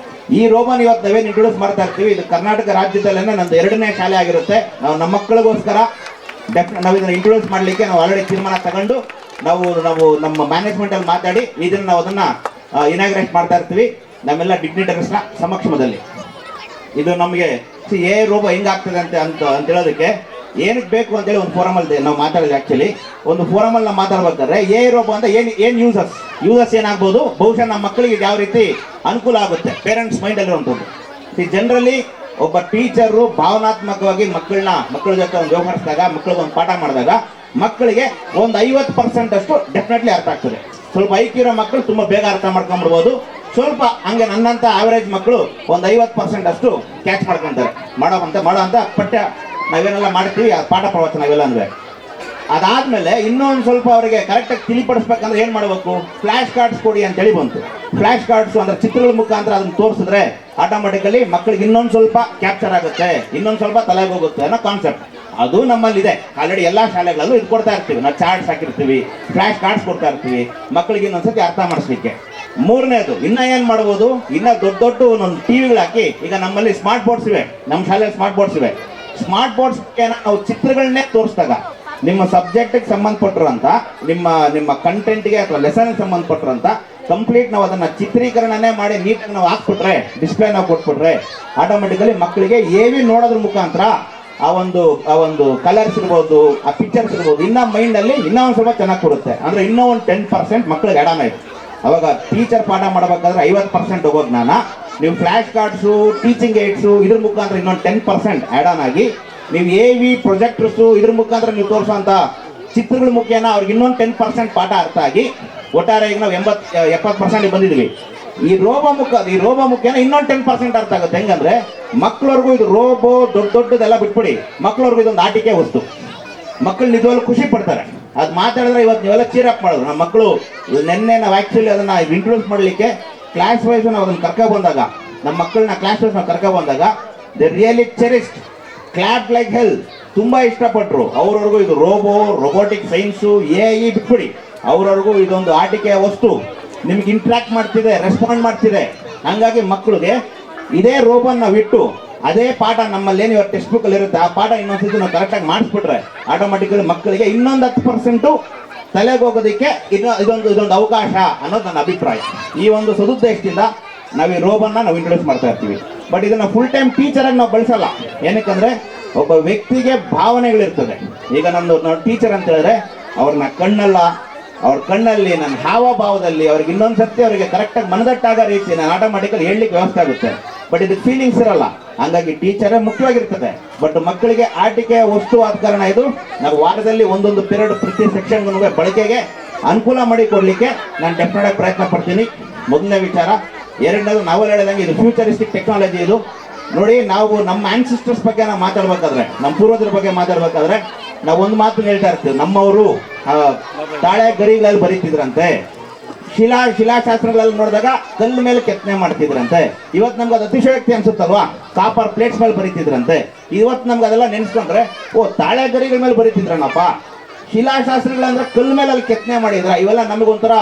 ಈ ರೋಬೋನ್ ಇವತ್ತು ನಾವೇನು ಇಂಟ್ರೊಡ್ಯೂಸ್ ಮಾಡ್ತಾ ಇರ್ತೀವಿ, ಇದು ಕರ್ನಾಟಕ ರಾಜ್ಯದಲ್ಲೇ ನಂದು 2ನೇ ಶಾಲೆ ಆಗಿರುತ್ತೆ. ನಾವು ನಮ್ಮ ಮಕ್ಕಳಿಗೋಸ್ಕರ ನಾವು ಇದನ್ನ ಇಂಟ್ರೊಡ್ಯೂಸ್ ಮಾಡಲಿಕ್ಕೆ ನಾವು ಆಲ್ರೆಡಿ ತೀರ್ಮಾನ ತಗೊಂಡು ನಾವು ನಮ್ಮ ಮ್ಯಾನೇಜ್ಮೆಂಟ್ ಅಲ್ಲಿ ಮಾತಾಡಿ ಇದನ್ನ ನಾವು ಅದನ್ನ ಇನಾಗ್ರೇಟ್ ಮಾಡ್ತಾ ಇರ್ತೀವಿ ನಮ್ಮೆಲ್ಲ ಡಿಗ್ನಿಟರೀಸ್ನ ಸಮಕ್ಷಮದಲ್ಲಿ. ಇದು ನಮಗೆ ರೋಬೋ ಹೆಂಗಾಗ್ತದೆ ಅಂತ ಹೇಳೋದಕ್ಕೆ ಏನಕ್ಕೆ ಬೇಕು ಅಂತೇಳಿ ಒಂದು ಫೋರಮಲ್ಲಿ ನಾವು ಮಾತಾಡಿದ್ವಿ. ಆಕ್ಚುಲಿ ಒಂದು ಫೋರಮಲ್ಲಿ ನಾವು ಮಾತಾಡ್ಬೇಕಾದ್ರೆ ರೋಬೋ ಅಂತ ಏನು ಯೂಸಸ್ ಏನಾಗ್ಬೋದು, ಬಹುಶಃ ನಮ್ಮ ಮಕ್ಕಳಿಗೆ ಯಾವ ರೀತಿ ಅನುಕೂಲ ಆಗುತ್ತೆ, ಪೇರೆಂಟ್ಸ್ ಮೈಂಡ್ ಅಲ್ಲಿರುವಂಥದ್ದು. ಜನರಲಿ ಒಬ್ಬ ಟೀಚರು ಭಾವನಾತ್ಮಕವಾಗಿ ಮಕ್ಕಳ ಜೊತೆ ಒಂದು ವ್ಯವಹರಿಸಿದಾಗ, ಮಕ್ಕಳಿಗೆ ಒಂದು ಪಾಠ ಮಾಡಿದಾಗ ಮಕ್ಕಳಿಗೆ ಒಂದು 50% ಅಷ್ಟು ಡೆಫಿನೆಟ್ಲಿ ಅರ್ಥ ಆಗ್ತದೆ. ಸ್ವಲ್ಪ ಐಕ್ಯರೋ ಮಕ್ಕಳು ತುಂಬ ಬೇಗ ಅರ್ಥ ಮಾಡ್ಕೊಂಡ್ಬಿಡ್ಬೋದು. ಸ್ವಲ್ಪ ಹಂಗೆ ನನ್ನಂತ ಆವರೇಜ್ ಮಕ್ಕಳು ಒಂದು 50% ಅಷ್ಟು ಕ್ಯಾಚ್ ಮಾಡ್ಕೊಂತಾರೆ. ಮಾಡೋ ಅಂತ ಪಠ್ಯ ನಾವೇನೆಲ್ಲ ಮಾಡ್ತೀವಿ, ಪಾಠ ಪ್ರವಚನ ಇವೆಲ್ಲ ಅಂದ್ರೆ. ಅದಾದ್ಮೇಲೆ ಇನ್ನೊಂದು ಸ್ವಲ್ಪ ಅವರಿಗೆ ಕರೆಕ್ಟಾಗಿ ತಿಳಿಪಡಿಸ್ಬೇಕಂದ್ರೆ ಏನು ಮಾಡಬೇಕು, ಫ್ಲಾಶ್ ಕಾರ್ಡ್ಸ್ ಕೊಡಿ ಅಂತೇಳಿ ಬಂತು. ಫ್ಲಾಶ್ ಕಾರ್ಡ್ಸ್ ಅಂದ್ರೆ ಚಿತ್ರಗಳ ಮುಖಾಂತರ ಅದನ್ನು ತೋರಿಸಿದ್ರೆ ಆಟೋಮೆಟಿಕಲಿ ಮಕ್ಕಳಿಗೆ ಇನ್ನೊಂದು ಸ್ವಲ್ಪ ಕ್ಯಾಪ್ಚರ್ ಆಗುತ್ತೆ, ಇನ್ನೊಂದು ಸ್ವಲ್ಪ ತಲೆಗೆ ಹೋಗುತ್ತೆ ಅನ್ನೋ ಕಾನ್ಸೆಪ್ಟ್. ಅದು ನಮ್ಮಲ್ಲಿದೆ ಆಲ್ರೆಡಿ. ಎಲ್ಲ ಶಾಲೆಗಳಲ್ಲೂ ಇದು ಕೊಡ್ತಾ ಇರ್ತೀವಿ. ನಾವು ಚಾರ್ಟ್ಸ್ ಹಾಕಿರ್ತೀವಿ, ಫ್ಲಾಶ್ ಕಾರ್ಡ್ಸ್ ಕೊಡ್ತಾ ಇರ್ತೀವಿ ಮಕ್ಕಳಿಗೆ ಇನ್ನೊಂದ್ಸತಿ ಅರ್ಥ ಮಾಡಿಸ್ಲಿಕ್ಕೆ. ಮೂರನೇದು ಇನ್ನ ಏನ್ ಮಾಡ್ಬೋದು, ಇನ್ನ ದೊಡ್ಡ ಒಂದೊಂದು ಟಿವಿಗಳು ಹಾಕಿ, ಈಗ ನಮ್ಮಲ್ಲಿ ಸ್ಮಾರ್ಟ್ ಬೋರ್ಡ್ಸ್ ಇವೆ, ನಮ್ಮ ಶಾಲೆಯಲ್ಲಿ ಸ್ಮಾರ್ಟ್ ಬೋರ್ಡ್ಸ್ ಇವೆ. ಸ್ಮಾರ್ಟ್ ಬೋರ್ಡ್ಸ್ ನಾವು ಚಿತ್ರಗಳನ್ನೇ ತೋರಿಸಿದಾಗ ನಿಮ್ಮ ಸಬ್ಜೆಕ್ಟ್ಗೆ ಸಂಬಂಧಪಟ್ಟಿರೋಂಥ, ನಿಮ್ಮ ಕಂಟೆಂಟ್ಗೆ ಅಥವಾ ಲೆಸನ್ಗೆ ಸಂಬಂಧಪಟ್ಟಿರೋಂಥ ಕಂಪ್ಲೀಟ್ ನಾವು ಅದನ್ನ ಚಿತ್ರೀಕರಣನೇ ಮಾಡಿ ನೀಟಾಗಿ ನಾವು ಹಾಕ್ಬಿಟ್ರೆ, ಡಿಸ್ಪ್ಲೇ ನಾವು ಕೊಟ್ಬಿಟ್ರೆ ಆಟೋಮೆಟಿಕಲಿ ಮಕ್ಕಳಿಗೆ AV ನೋಡೋದ್ರ ಮುಖಾಂತರ ಆ ಒಂದು ಕಲರ್ಸ್ ಇರ್ಬೋದು, ಆ ಪಿಕ್ಚರ್ಸ್ ಇರ್ಬೋದು, ಇನ್ನ ಮೈಂಡ್ ಅಲ್ಲಿ ಇನ್ನೂ ಒಂದು ಸ್ವಲ್ಪ ಚೆನ್ನಾಗಿ ಕೊಡುತ್ತೆ. ಅಂದ್ರೆ ಇನ್ನೂ ಒಂದು 10% ಮಕ್ಕಳಿಗೆ ಆಡಾನ ಇದೆ. ಅವಾಗ ಟೀಚರ್ ಪಾಠ ಮಾಡಬೇಕಾದ್ರೆ 50% ಹೋಗೋ ಜ್ಞಾನ, ನೀವು ಫ್ಲಾಶ್ ಕಾರ್ಡ್ಸು, ಟೀಚಿಂಗ್ ಏಡ್ಸು ಇದ್ರ ಮುಖಾಂತರ ಇನ್ನೊಂದು 10% ಆ್ಯಡ್ ಆನ್ ಆಗಿ, ನೀವು AV ಪ್ರೊಜೆಕ್ಟರ್ಸು ಇದ್ರ ಮುಖಾಂತರ ನೀವು ತೋರಿಸುವಂಥ ಚಿತ್ರಗಳ ಮುಖೇನ ಅವ್ರಿಗೆ ಇನ್ನೊಂದು 10% ಪಾಠ ಅರ್ಥ ಆಗಿ ಒಟ್ಟಾರೆ ಈಗ ನಾವು 70% ಬಂದಿದ್ವಿ. ಈ ರೋಬೋ ಮುಖೇನ ಇನ್ನೊಂದು 10% ಅರ್ಥ ಆಗುತ್ತೆ. ಹೆಂಗಂದ್ರೆ ಮಕ್ಕಳವ್ರಿಗೂ ಇದು ರೋಬೋ ದೊಡ್ಡದೆಲ್ಲ ಬಿಟ್ಬಿಡಿ, ಮಕ್ಕಳವ್ರಿಗೂ ಇದೊಂದು ಆಟಿಕೆ ವಸ್ತು. ಮಕ್ಕಳು ನಿಜವಾಗ್ಲೂ ಖುಷಿ ಪಡ್ತಾರೆ. ಅದು ಮಾತಾಡಿದ್ರೆ ಇವತ್ತು ನೀವೆಲ್ಲ ಚೀರಪ್ ಮಾಡೋದು. ನಮ್ಮ ಮಕ್ಕಳು ನಿನ್ನೆ ನಾವು ಆ್ಯಕ್ಚುಲಿ ಅದನ್ನು ಇಂಟ್ರೊಡ್ಯೂಸ್ ಮಾಡಲಿಕ್ಕೆ ಕ್ಲಾಸ್ ವೈಸ್ ನಾವು ಅದನ್ನು ಕರ್ಕೊಬಂದಾಗ, ನಮ್ಮ ಮಕ್ಕಳನ್ನ ಕ್ಲಾಸ್ ವೈಸ್ ನಾವು ಕರ್ಕೊಬಂದಾಗ they really cherished, clap like ಹೆಲ್, ತುಂಬ ಇಷ್ಟಪಟ್ಟರು. ಅವ್ರವ್ರಿಗೂ ಇದು ರೋಬೋಟಿಕ್ ಸೈನ್ಸು, AI ಬಿಟ್ಬಿಡಿ, ಅವ್ರವ್ರಿಗೂ ಇದೊಂದು ಆಟಿಕೆಯ ವಸ್ತು, ನಿಮ್ಗೆ ಇಂಟ್ರಾಕ್ಟ್ ಮಾಡ್ತಿದೆ, ರೆಸ್ಪಾಂಡ್ ಮಾಡ್ತಿದೆ. ಹಂಗಾಗಿ ಮಕ್ಕಳಿಗೆ ಇದೇ ರೋಬೋನ ನಾವು ಇಟ್ಟು ಅದೇ ಪಾಠ ನಮ್ಮಲ್ಲಿ ಏನು ಇವತ್ತು ಟೆಕ್ಸ್ಟ್ ಬುಕ್ಕಲ್ಲಿ ಇರುತ್ತೆ, ಆ ಪಾಠ ಇನ್ನೊಂದ್ಸತಿ ನಾವು ಕರೆಕ್ಟಾಗಿ ಮಾಡಿಸ್ಬಿಟ್ರೆ ಆಟೋಮೆಟಿಕಲಿ ಮಕ್ಕಳಿಗೆ ಇನ್ನೊಂದು 10% ತಲೆಗೆ ಹೋಗೋದಕ್ಕೆ ಇದೊಂದು ಅವಕಾಶ ಅನ್ನೋದು ನನ್ನ ಅಭಿಪ್ರಾಯ. ಈ ಒಂದು ಸದುದ್ದೇಶದಿಂದ ನಾವು ಈ ರೋಬೋನ ನಾವು ಇಂಟ್ರೊಡ್ಯೂಸ್ ಮಾಡ್ತಾ ಇರ್ತೀವಿ. ಬಟ್ ಇದನ್ನ ಫುಲ್ ಟೈಮ್ ಟೀಚರಾಗಿ ನಾವು ಬಳಸಲ್ಲ. ಏನಕ್ಕಂದ್ರೆ ಒಬ್ಬ ವ್ಯಕ್ತಿಗೆ ಭಾವನೆಗಳಿರ್ತದೆ. ಈಗ ನಮ್ಮ ಟೀಚರ್ ಅಂತ ಹೇಳಿದ್ರೆ ಅವ್ರನ್ನ ಅವ್ರ ಕಣ್ಣಲ್ಲಿ, ನನ್ನ ಹಾವಭಾವದಲ್ಲಿ ಅವ್ರಿಗೆ ಇನ್ನೊಂದ್ಸತಿ ಅವರಿಗೆ ಕರೆಕ್ಟಾಗಿ ಮನದಟ್ಟಾಗೋ ರೀತಿ ನಾನು ಆಟೋಮೆಟಿಕಲಿ ಹೇಳಲಿಕ್ಕೆ ವ್ಯವಸ್ಥೆ ಆಗುತ್ತೆ. ಬಟ್ ಇದಕ್ಕೆ ಫೀಲಿಂಗ್ಸ್ ಇರಲ್ಲ. ಹಂಗಾಗಿ ಟೀಚರೇ ಮುಖ್ಯವಾಗಿರ್ತದೆ. ಬಟ್ ಮಕ್ಕಳಿಗೆ ಆಟಿಕೆ ವಸ್ತು ಆದ ಕಾರಣ ಇದು ನಾವು ವಾರದಲ್ಲಿ ಒಂದೊಂದು ಪೀರಿಯಡ್ ಪ್ರತಿ ಸೆಕ್ಷನ್ ಬಳಕೆಗೆ ಅನುಕೂಲ ಮಾಡಿ ಕೊಡಲಿಕ್ಕೆ ನಾನು ಡೆಫಿನೆಟ್ ಆಗಿ ಪ್ರಯತ್ನ ಪಡ್ತೀನಿ. ಮೊದಲನೇ ವಿಚಾರ. ಎರಡನೇದು ನಾವು ಹೇಳಿದಂಗೆ ಇದು ಫ್ಯೂಚರಿಸ್ಟಿಕ್ ಟೆಕ್ನಾಲಜಿ. ಇದು ನೋಡಿ, ನಾವು ನಮ್ಮ ಆನ್ಸಿಸ್ಟರ್ಸ್ ಬಗ್ಗೆ ನಾವು ಮಾತಾಡ್ಬೇಕಾದ್ರೆ, ನಮ್ಮ ಪೂರ್ವಜರ ಬಗ್ಗೆ ಮಾತಾಡ್ಬೇಕಾದ್ರೆ ನಾವು ಒಂದು ಮಾತು ಹೇಳ್ತಾ ಇರ್ತೀವಿ. ನಮ್ಮವರು ತಾಳೆ ಗರಿಗಳಲ್ಲಿ ಬರೀತಿದ್ರಂತೆ, ಶಿಲಾಶಾಸ್ತ್ರಗಳಲ್ಲಿ ನೋಡಿದಾಗ ಕಲ್ಲು ಮೇಲೆ ಕೆತ್ತನೆ ಮಾಡ್ತಿದ್ರಂತೆ. ಇವತ್ತು ನಮ್ಗೆ ಅದು ಅತಿಶಯೋಕ್ತಿ ಅನ್ಸುತ್ತಲ್ವಾ, ಕಾಪರ್ ಪ್ಲೇಟ್ಸ್ ಮೇಲೆ ಬರೀತಿದ್ರಂತೆ. ಇವತ್ತು ನಮ್ಗೆ ಅದೆಲ್ಲ ನೆನೆಸ್ಕೊಂಡ್ರೆ ತಾಳೆ ಗರಿಗಳ ಮೇಲೆ ಬರೀತಿದ್ರನಪ್ಪ. ಶಿಲಾಶಾಸ್ತ್ರಗಳಂದ್ರೆ ಕಲ್ಲು ಮೇಲೆ ಅಲ್ಲಿ ಕೆತ್ತನೆ ಮಾಡಿದ್ರ, ಇವೆಲ್ಲ ನಮಗೊಂಥರ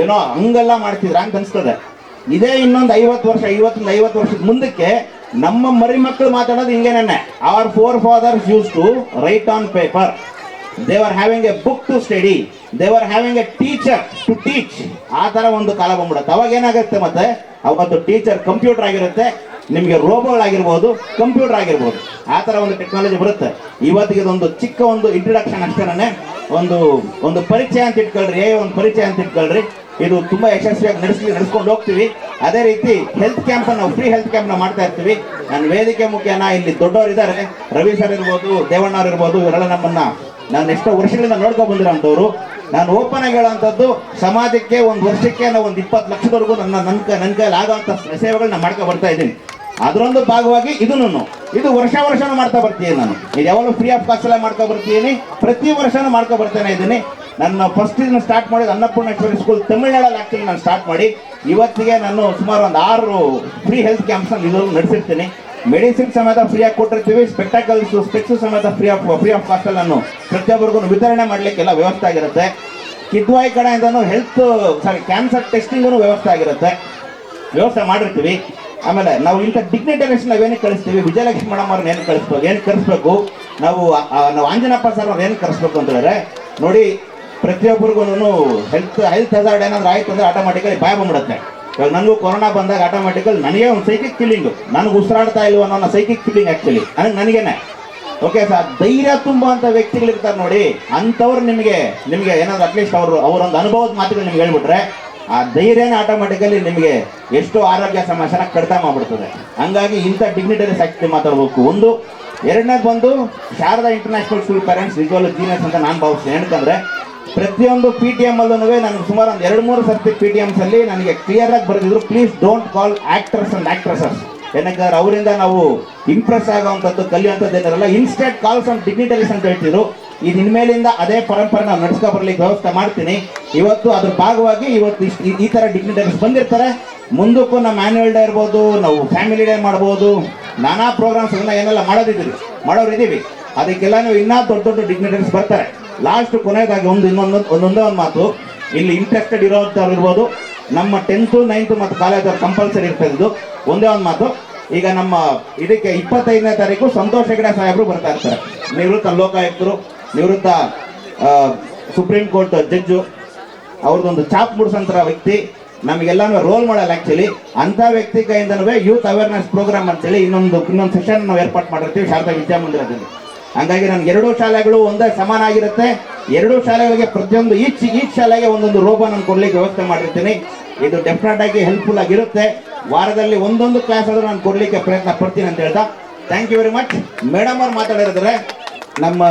ಏನೋ ಹಂಗೆಲ್ಲ ಮಾಡ್ತಿದ್ರ ಅಂತ ಅನ್ಸ್ತದೆ. ಇದೇ ಇನ್ನೊಂದು 50 ವರ್ಷದ ಮುಂದಕ್ಕೆ ನಮ್ಮ ಮರಿ ಮಕ್ಕಳು ಮಾತಾಡೋದು ಹಿಂಗೇನೆ. Our forefathers use to write on paper, they are having a book to study. They are having a teacher to teach. ಆ ಥರ ಒಂದು ಕಾಲ ಬಂದ್ಬಿಡುತ್ತೆ. ಅವಾಗ ಏನಾಗುತ್ತೆ ಮತ್ತೆ ಅವತ್ತು ಟೀಚರ್ ಕಂಪ್ಯೂಟರ್ ಆಗಿರುತ್ತೆ, ನಿಮಗೆ ರೋಬೋಗಳಾಗಿರ್ಬೋದು, ಕಂಪ್ಯೂಟರ್ ಆಗಿರ್ಬೋದು, ಆ ಥರ ಒಂದು ಟೆಕ್ನಾಲಜಿ ಬರುತ್ತೆ. ಇವತ್ತಿಗೆ ಇದೊಂದು ಚಿಕ್ಕ ಒಂದು ಇಂಟ್ರಡಕ್ಷನ್ ಅಷ್ಟೇ, ಒಂದು ಪರಿಚಯ ಅಂತ ಇಟ್ಕೊಳ್ರಿ, ಒಂದು ಪರಿಚಯ ಅಂತ ಇಟ್ಕೊಳ್ರಿ. ಇದು ತುಂಬ ಯಶಸ್ವಿಯಾಗಿ ನಡೆಸ್ಕೊಂಡು ಹೋಗ್ತೀವಿ. ಅದೇ ರೀತಿ ಹೆಲ್ತ್ ಕ್ಯಾಂಪ್ ನಾವು ಫ್ರೀ ಹೆಲ್ತ್ ಕ್ಯಾಂಪ್ನ ಮಾಡ್ತಾ ಇರ್ತೀವಿ. ನನ್ನ ವೇದಿಕೆ ಮುಖ್ಯನ ಇಲ್ಲಿ ದೊಡ್ಡವರು ಇದ್ದಾರೆ, ರವಿ ಸರ್ ಇರ್ಬೋದು, ದೇವಣ್ಣ ಅವ್ರು ಇರ್ಬೋದು, ಇವರೆಲ್ಲ ನಾನು ಎಷ್ಟೋ ವರ್ಷಗಳಿಂದ ನೋಡ್ಕೊಂಡು ಬಂದಿರೋಂಥವ್ರು. ನಾನು ಓಪನ್ ಆಗಿ ಹೇಳೋವಂಥದ್ದು, ಸಮಾಜಕ್ಕೆ ಒಂದು ವರ್ಷಕ್ಕೆ ನಾವು ಒಂದು 20 ಲಕ್ಷದವರೆಗೂ ನನ್ನ ಕೈಯಲ್ಲಿ ಆಗೋವಂಥ ಸೇವೆಗಳನ್ನ ಮಾಡ್ಕೊ ಬರ್ತಾ ಇದ್ದೀನಿ. ಅದರೊಂದು ಭಾಗವಾಗಿ ಇದು ವರ್ಷನೂ ಮಾಡ್ತಾ ಬರ್ತೀನಿ. ನಾನು ಇದು ಯಾವಾಗಲೂ ಫ್ರೀ ಆಫ್ ಕಾಸ್ಟ್ ಎಲ್ಲ ಮಾಡ್ಕೊ ಬರ್ತೀನಿ, ಪ್ರತಿ ವರ್ಷನೂ ಮಾಡ್ಕೊ ಬರ್ತಾನೆ ಇದ್ದೀನಿ. ನನ್ನ ಫಸ್ಟ್ ಇದನ್ನ ಸ್ಟಾರ್ಟ್ ಮಾಡಿದ ಅನ್ನಪೂರ್ಣೇಶ್ವರಿ ಸ್ಕೂಲ್ ತಮಿಳ್ನಾಡಲ್ಲಿ ಆ್ಯಕ್ಚುಲಿ ನಾನು ಸ್ಟಾರ್ಟ್ ಮಾಡಿ ಇವತ್ತಿಗೆ ನಾನು ಸುಮಾರು ಒಂದು 6 ಫ್ರೀ ಹೆಲ್ತ್ ಕ್ಯಾಂಪ್ಸ್ನ ಇದನ್ನು ನಡೆಸಿರ್ತೀನಿ. ಮೆಡಿಸಿನ್ ಸಮೇತ ಫ್ರೀಯಾಗಿ ಕೊಟ್ಟಿರ್ತೀವಿ, ಸ್ಪೆಕ್ಸ್ ಸಮೇತ ಫ್ರೀ ಆಫ್ ಕಾಸ್ಟಲ್ಲಿ ನಾನು ಪ್ರತಿಯೊಬ್ಬರಿಗೂ ವಿತರಣೆ ಮಾಡಲಿಕ್ಕೆಲ್ಲ ವ್ಯವಸ್ಥೆ ಆಗಿರುತ್ತೆ. ಕಿದ್ವಾಯಿ ಕಡೆಯಿಂದನೂ ಕ್ಯಾನ್ಸರ್ ಟೆಸ್ಟಿಂಗೂ ವ್ಯವಸ್ಥೆ ಮಾಡಿರ್ತೀವಿ. ಆಮೇಲೆ ನಾವು ಇಂಥ ಡಿಗ್ನಿಟರೀಸ್ ನಾವೇನಕ್ಕೆ ಕಳಿಸ್ತೀವಿ, ವಿಜಯಲಕ್ಷ್ಮಿ ಮೇಡಮ್ ಅವ್ರನ್ನ ಏನಕ್ಕೆ ಕಳಿಸ್ಬೇಕು, ನಾವು ಆಂಜನಪ್ಪ ಸರ್ ಅವ್ರು ಏನಕ್ಕೆ ಕಳಿಸ್ಬೇಕು ಅಂತ ಹೇಳಿದ್ರೆ, ನೋಡಿ ಪ್ರತಿಯೊಬ್ಬರಿಗೂ ಹೆಲ್ತ್ ಹಜಾರ್ಡ್ ಏನಾದ್ರು ಆಯ್ತು ಅಂದರೆ ಆಟೋಮೆಟಿಕಲಿ ಭಯ ಬಂದ್ಬಿಡುತ್ತೆ. ಇವಾಗ ನನಗೂ ಕೊರೋನಾ ಬಂದಾಗ ಆಟೋಮೆಟಿಕಲ್ ನನಗೆ ಒಂದು ಸೈಕಿಕ್ ಫೀಲಿಂಗು, ನನಗೆ ಉಸಿರಾಡ್ತಾ ಇಲ್ವ ಅನ್ನೋ ಸೈಕಿಕ್ ಫೀಲಿಂಗ್ ಆ್ಯಕ್ಚುಲಿ ನನಗೇನೆ. ಓಕೆ ಸರ್, ಧೈರ್ಯ ತುಂಬುವಂಥ ವ್ಯಕ್ತಿಗಳಿರ್ತಾರೆ ನೋಡಿ, ಅಂಥವ್ರು ನಿಮಗೆ ಏನಾದ್ರು ಅಟ್ಲೀಸ್ಟ್ ಅವರೊಂದು ಅನುಭವದ ಮಾತುಗಳು ನಿಮ್ಗೆ ಹೇಳ್ಬಿಟ್ರೆ ಆ ಧೈರ್ಯನೇ ಆಟೋಮೆಟಿಕಲಿ ನಿಮಗೆ ಎಷ್ಟೋ ಆರೋಗ್ಯ ಸಮಸ್ಯೆನ ಕಡಿತ ಮಾಡಿಬಿಡ್ತದೆ. ಹಂಗಾಗಿ ಇಂಥ ಡಿಗ್ನಿಟರೀಸ್ ಆ್ಯಕ್ಚುಲಿ ಮಾತಾಡಬೇಕು. ಒಂದು ಎರಡನೇದು ಬಂದು ಶಾರದಾ ಇಂಟರ್ನ್ಯಾಷನಲ್ ಸ್ಕೂಲ್ ಪೇರೆಂಟ್ಸ್ ನಿಜವಾಗ್ಲೂ ಜೀನಿಯಸ್ ಅಂತ ನಾನು ಭಾವಿಸ್ತೀನಿ. ಏನಕ್ಕಂದರೆ ಪ್ರತಿಯೊಂದು PTM ಅಲ್ಲೂ ನನಗೆ ಸುಮಾರು ಒಂದು 2-3 ಸರ್ತಿ PTMs ಅಲ್ಲಿ ನನಗೆ ಕ್ಲಿಯರ್ ಆಗಿ ಬರೆದಿದ್ರು, please don't call actors and actresses. ಏನಕ್ಕಂದ್ರೆ ಅವರಿಂದ ನಾವು ಇಂಪ್ರೆಸ್ ಆಗೋವಂಥದ್ದು ಕಲಿಯುವಂಥದ್ದು ಏನಿರಲ್ಲ, ಇನ್ಸ್ಟೆಂಟ್ ಕಾಲ್ ಸಮ್ ಡಿಗ್ನಿಟರೀಸ್ ಅಂತ ಹೇಳ್ತಿದ್ರು. ಇದು ಇನ್ಮೇಲಿಂದ ಅದೇ ಪರಂಪರೆ ನಾವು ನಡ್ಸ್ಕೊ ಬರ್ಲಿಕ್ಕೆ ವ್ಯವಸ್ಥೆ ಮಾಡ್ತೀನಿ. ಇವತ್ತು ಅದ್ರ ಭಾಗವಾಗಿ ಈ ಥರ ಡಿಗ್ನಿಟರೀಸ್ ಬಂದಿರ್ತಾರೆ. ಮುಂದಕ್ಕೂ ನಮ್ಮ ಆ್ಯನ್ಯುವಲ್ ಡೇ ಇರ್ಬೋದು, ನಾವು ಫ್ಯಾಮಿಲಿ ಡೇ ಮಾಡ್ಬೋದು, ನಾನಾ ಪ್ರೋಗ್ರಾಮ್ಸ್ಗಳನ್ನ ಏನೆಲ್ಲ ಮಾಡೋರಿದ್ದೀವಿ. ಅದಕ್ಕೆಲ್ಲ ನೀವು ಇನ್ನೂ ದೊಡ್ಡ ಡಿಗ್ನಿಟರೀಸ್ ಬರ್ತಾರೆ. ಲಾಸ್ಟ್ ಕೊನೆಯದಾಗಿ ಒಂದೊಂದೇ ಒಂದು ಮಾತು, ಇಲ್ಲಿ ಇಂಟ್ರೆಸ್ಟೆಡ್ ಇರೋಂಥವ್ರು ಇರ್ಬೋದು, ನಮ್ಮ 10th 9th ಮತ್ತು ಕಾಲೇಜವ್ರು ಕಂಪಲ್ಸರಿ ಇರ್ತಿದ್ದು ಒಂದೇ ಒಂದು ಮಾತು. ಈಗ ನಮ್ಮ ಇದಕ್ಕೆ 25ನೇ ತಾರೀಕು ಸಂತೋಷ್ ಹೆಗಡೆ ಸಾಹೇಬರು ಬರ್ತಾ ಇರ್ತಾರೆ. ನಿವೃತ್ತ ಲೋಕಾಯುಕ್ತರು, ನಿವೃತ್ತ ಸುಪ್ರೀಂ ಕೋರ್ಟ್ ಜಡ್ಜು, ಅವ್ರದ್ದೊಂದು ಚಾಪ್ ಮುಡ್ಸಂತರ ವ್ಯಕ್ತಿ, ನಮಗೆಲ್ಲನೂ ರೋಲ್ ಮಾಡಲ್ಲ ಆ್ಯಕ್ಚುಲಿ. ಅಂಥ ವ್ಯಕ್ತಿ ಕೈಯಿಂದನೂ ಯೂತ್ ಅವೇರ್ನೆಸ್ ಪ್ರೋಗ್ರಾಮ್ ಅಂತೇಳಿ ಇನ್ನೊಂದು ಸೆಷನ್ ನಾವು ಏರ್ಪಾಡು ಮಾಡಿರ್ತೀವಿ ಶಾರದಾ ವಿದ್ಯಾಮಂದಿರದಲ್ಲಿ. ಹಂಗಾಗಿ ನನಗೆ 2 ಶಾಲೆಗಳು ಒಂದೇ ಸಮಾನ ಆಗಿರುತ್ತೆ. 2 ಶಾಲೆಗಳಿಗೆ ಪ್ರತಿಯೊಂದು ಈಚ್ ಶಾಲೆಗೆ ಒಂದೊಂದು ರೋಬೋ ನಾನು ಕೊಡ್ಲಿಕ್ಕೆ ವ್ಯವಸ್ಥೆ ಮಾಡಿರ್ತೀನಿ. ಇದು ಡೆಫಿನೆಟ್ ಆಗಿ ಹೆಲ್ಪ್ಫುಲ್ ಆಗಿರುತ್ತೆ. ವಾರದಲ್ಲಿ ಒಂದೊಂದು ಕ್ಲಾಸ್ ಆದರೂ ನಾನು ಕೊಡಲಿಕ್ಕೆ ಪ್ರಯತ್ನ ಪಡ್ತೀನಿ ಅಂತ ಹೇಳ್ತಾ, thank you very much. Madam ಅವ್ರು ಮಾತಾಡಿದ್ರೆ ನಮ್ಮ